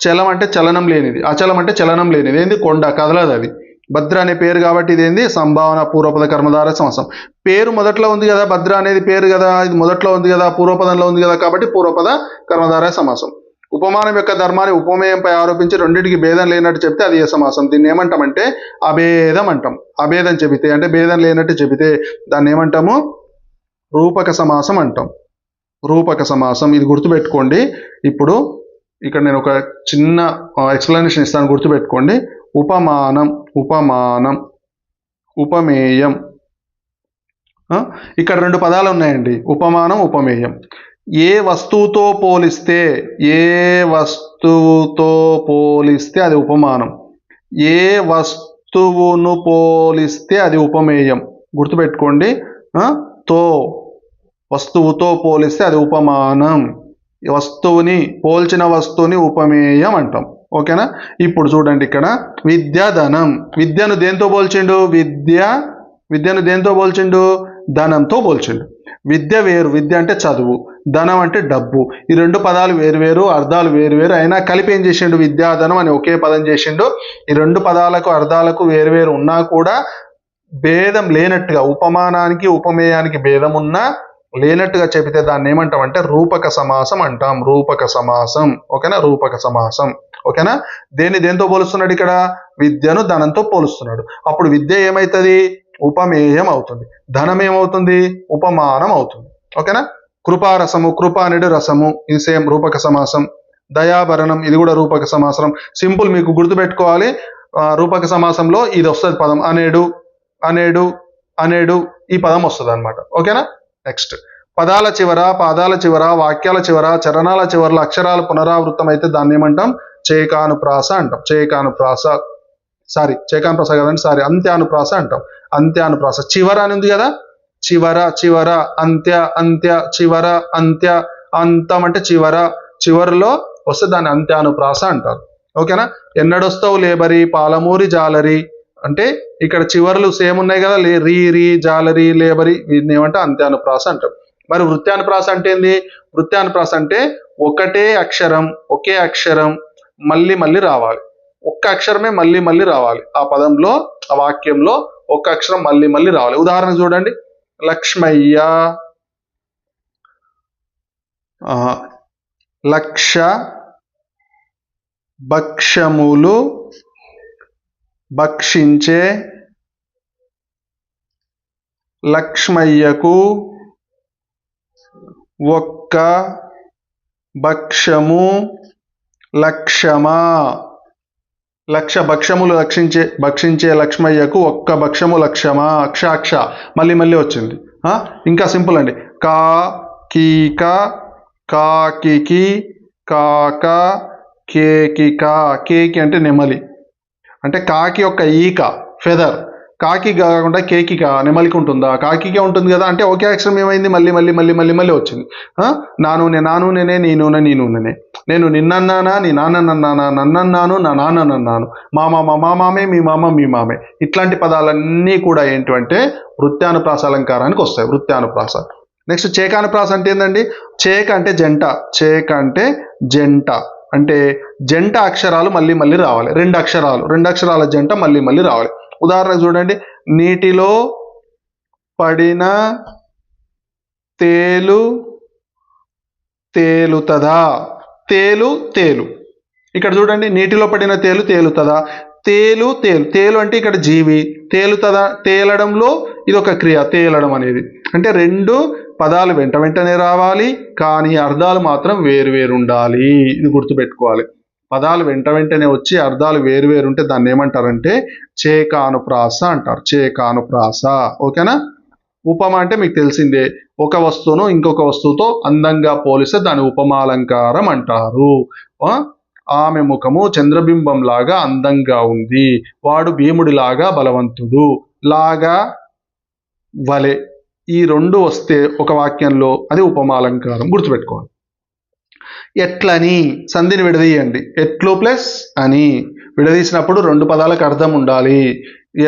చలం అంటే చలనం లేనిది, అచలం అంటే చలనం లేనిది, ఏంది, కొండ, కదలదు అది. భద్ర అనే పేరు కాబట్టి ఇదేంది, సంభావన పూర్వపద కర్మధారయ సమాసం. పేరు మొదట్లో ఉంది కదా, భద్ర అనేది పేరు కదా, ఇది మొదట్లో ఉంది కదా, పూర్వపదంలో ఉంది కదా, కాబట్టి పూర్వపద కర్మధారయ సమాసం. ఉపమానం యొక్క ధర్మాన్ని ఉపమేయంపై ఆరోపించి రెండింటికి భేదం లేనట్టు చెప్తే అది ఏ సమాసం. దీన్ని ఏమంటామంటే అభేదం అంటాం. అభేదం చెబితే అంటే భేదం లేనట్టు చెబితే దాన్ని ఏమంటాము, రూపక సమాసం అంటాం. రూపక సమాసం, ఇది గుర్తుపెట్టుకోండి. ఇప్పుడు ఇక్కడ నేను ఒక చిన్న ఎక్స్ప్లెనేషన్ ఇస్తాను, గుర్తుపెట్టుకోండి. ఉపమానం, ఉపమేయం, ఇక్కడ రెండు పదాలు ఉన్నాయండి, ఉపమానం ఉపమేయం. ఏ వస్తువుతో పోలిస్తే అది ఉపమానం, ఏ వస్తువును పోలిస్తే అది ఉపమేయం. గుర్తుపెట్టుకోండి, వస్తువుతో పోలిస్తే అది ఉపమానం, వస్తువుని పోల్చిన వస్తువుని ఉపమేయం అంటాం. ఓకేనా? ఇప్పుడు చూడండి, ఇక్కడ విద్యాధనం, విద్యను దేంతో పోల్చిండు? విద్యను దేంతో పోల్చిండు? ధనంతో పోల్చిండు. విద్య వేరు, విద్య అంటే చదువు, ధనం అంటే డబ్బు. ఈ రెండు పదాలు వేరువేరు, అర్థాలు వేరువేరు, అయినా కలిపి ఏం చేసిండు? విద్యాధనం అని ఒకే పదం చేసిండు. ఈ రెండు పదాలకు అర్థాలకు వేరువేరు ఉన్నా కూడా భేదం లేనట్టుగా, ఉపమానానికి ఉపమేయానికి భేదం ఉన్నా లేనట్టుగా చెబితే దాన్ని ఏమంటాం అంటే రూపక సమాసం అంటాం. రూపక సమాసం. ఓకేనా? రూపక సమాసం. ఓకేనా? దేంతో పోలుస్తున్నాడు? ఇక్కడ విద్యను ధనంతో పోలుస్తున్నాడు. అప్పుడు విద్య ఏమవుతుంది? ఉపమేయం అవుతుంది. ధనం ఏమవుతుంది? ఉపమానం అవుతుంది. ఓకేనా? కృపారసము, కృప అనేది రసము, ఇది సేమ్ రూపక సమాసం. దయాభరణం, ఇది కూడా రూపక సమాసం. సింపుల్, మీకు గుర్తుపెట్టుకోవాలి, రూపక సమాసంలో ఇది వస్తుంది పదం, అనేడు ఈ పదం వస్తుంది అనమాట. ఓకేనా? నెక్స్ట్, పదాల చివర, పాదాల చివర, వాక్యాల చివర, చరణాల చివరలో అక్షరాలు పునరావృతం అయితే దాన్ని ఏమంటాం? చేకానుప్రాస అంటాం. చేకానుప్రాస కదండి, అంత్యానుప్రాస అంటాం. అంత్యానుప్రాస. చివర అని ఉంది కదా, చివర, అంత్య, చివర, అంత్య, అంతం అంటే చివరిలో వస్తే దాన్ని అంత్యానుప్రాస అంటారు. ఓకేనా? ఎన్నడొస్తావు లేబరి, పాలమూరి జాలరి అంటే ఇక్కడ చివర్లు సేమ్ ఉన్నాయి కదా, రీ జాలరి, లేబరి, వీటిని ఏమంటే అంత్యానుప్రాస అంటాం. మరి వృత్యానుప్రాస అంటే ఏంది? వృత్యానుప్రాస అంటే ఒకే అక్షరం మళ్ళీ రావాలి. ఒక్క అక్షరమే మళ్ళీ రావాలి. ఆ పదంలో, ఆ వాక్యంలో ఒక్క అక్షరం మళ్ళీ రావాలి. ఉదాహరణ చూడండి, లక్ష్మయ్య, లక్ష భక్షములు భక్షించే లక్ష్మయ్యకు ఒక్క భక్షము లక్షమా. లక్ష భక్షములు భక్షించే లక్ష్మయ్యకు ఒక్క భక్షము లక్షమా. అక్ష మళ్ళీ వచ్చింది. ఇంకా సింపుల్ అండి, కీక, కాకి, కాక, కేకి అంటే నెమలి, అంటే కాకి యొక్క ఈక ఫెదర్, కాకి కాకుండా కేకిక, నెమలికి ఉంటుందా? కాకికే ఉంటుంది కదా. అంటే ఒకే అక్షరం ఏమైంది? మళ్ళీ వచ్చింది. నా నూనెనే, నీ నూనెనే, నేను నిన్నన్నానా, నీ నాన్ననన్నానా, నన్నన్నాను, నా నాన్ననన్నాను, మా మామే, మీ మామే. ఇట్లాంటి పదాలన్నీ కూడా ఏంటంటే వృత్యానుప్రాస అలంకారానికి వస్తాయి. వృత్యానుప్రాస. నెక్స్ట్, చేకానుప్రాస అంటే ఏంటండి? చేక అంటే జంట, అంటే జంట అక్షరాలు మళ్ళీ రావాలి. రెండు అక్షరాల జంట మళ్ళీ రావాలి. ఉదాహరణకు చూడండి, నీటిలో పడిన తేలుతదా. తేలు. ఇక్కడ చూడండి, నీటిలో పడిన తేలుతదా. తేలు అంటే ఇక్కడ జీవి, తేలుతదా తేలడంలో ఇది ఒక క్రియ, తేలడం అనేది. అంటే రెండు పదాలు వెంటనే రావాలి, కానీ అర్థాలు మాత్రం వేరు ఉండాలి. ఇది గుర్తుపెట్టుకోవాలి. పదాలు వెంటనే వచ్చి అర్థాలు వేరు ఉంటే దాన్ని ఏమంటారంటే చేకానుప్రాస అంటారు. చేకానుప్రాస. ఓకేనా? ఉపమ అంటే మీకు తెలిసిందే, ఒక వస్తువును ఇంకొక వస్తువుతో అందంగా పోలిస్తే దాని ఉపమాలంకారం అంటారు. ఆమె ముఖము చంద్రబింబం లాగా అందంగా ఉంది, వాడు భీముడిలాగా బలవంతుడు, లాగా, వలె, ఈ రెండు వస్తే ఒక వాక్యంలో అది ఉపమాలంకారం. గుర్తుపెట్టుకోవాలి. ఎట్లని సంధిని విడదీయండి. ఎట్లు ప్లస్ అని విడదీసినప్పుడు రెండు పదాలకు అర్థం ఉండాలి.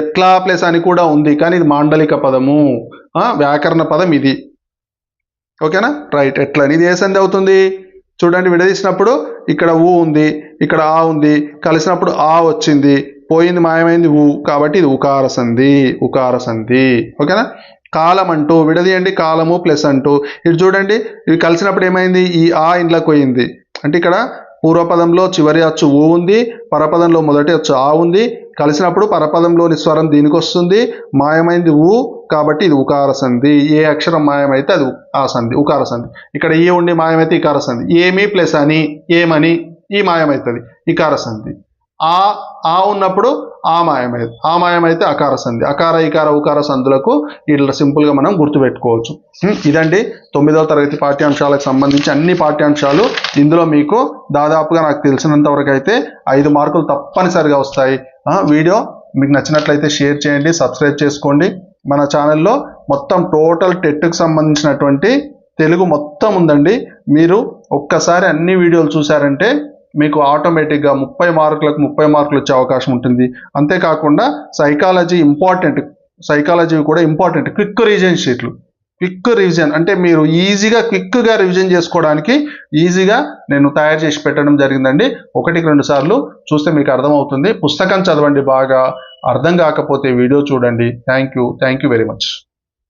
ఎట్లా ప్లస్ అని కూడా ఉంది, కానీ ఇది మాండలిక పదము, వ్యాకరణ పదం ఇది. ఓకేనా? రైట్. ఎట్లని ఇది ఏ సంధి అవుతుంది? చూడండి, విడదీసినప్పుడు ఇక్కడ ఊ ఉంది, ఇక్కడ ఆ ఉంది, కలిసినప్పుడు ఆ వచ్చింది, పోయింది, మాయమైంది ఊ, కాబట్టి ఇది ఉకార సంధి. ఓకేనా? కాలం అంటూ విడదీయండి, కాలము ప్లస్ అంటూ. ఇటు చూడండి, ఇవి కలిసినప్పుడు ఏమైంది? ఈ ఆ ఇంట్లోకి పోయింది, అంటే ఇక్కడ పూర్వపదంలో చివరి అచ్చు ఊ ఉంది, పరపదంలో మొదటి అచ్చు ఆ ఉంది, కలిసినప్పుడు పరపదంలోని స్వరం దీనికి వస్తుంది, మాయమైంది ఊ, కాబట్టి ఇది ఉకార సంధి. ఏ అక్షరం మాయమైతే అది ఆ సంధి, ఉకార సంధి. ఇక్కడ ఏ ఉండి మాయమైతే ఇకార సంధి. ఏమి ప్లస్ అని, ఏమని, ఈ మాయమవుతుంది, ఇకార సంధి. ఆ ఉన్నప్పుడు ఆమాయమైతే అకార సంధి, అకార ఇకార ఉకార సంధులకు ఇట్లా సింపుల్గా మనం గుర్తుపెట్టుకోవచ్చు. ఇదండి 9వ తరగతి పాఠ్యాంశాలకు సంబంధించి అన్ని పాఠ్యాంశాలు. ఇందులో మీకు దాదాపుగా నాకు తెలిసినంత వరకు అయితే 5 మార్కులు తప్పనిసరిగా వస్తాయి. వీడియో మీకు నచ్చినట్లయితే షేర్ చేయండి, సబ్స్క్రైబ్ చేసుకోండి. మన ఛానల్లో మొత్తం టోటల్ టెట్కి సంబంధించినటువంటి తెలుగు మొత్తం ఉందండి. మీరు ఒక్కసారి అన్ని వీడియోలు చూసారంటే మీకు ఆటోమేటిక్గా 30 మార్కులకు 30 మార్కులు వచ్చే అవకాశం ఉంటుంది. అంతేకాకుండా సైకాలజీ కూడా ఇంపార్టెంట్. క్విక్ రివిజన్ షీట్లు, క్విక్ రివిజన్ అంటే మీరు ఈజీగా క్విక్గా రివిజన్ చేసుకోవడానికి ఈజీగా నేను తయారు చేసి పెట్టడం జరిగిందండి. 1-2 సార్లు చూస్తే మీకు అర్థమవుతుంది. పుస్తకం చదవండి, బాగా అర్థం కాకపోతే వీడియో చూడండి. Thank you very much.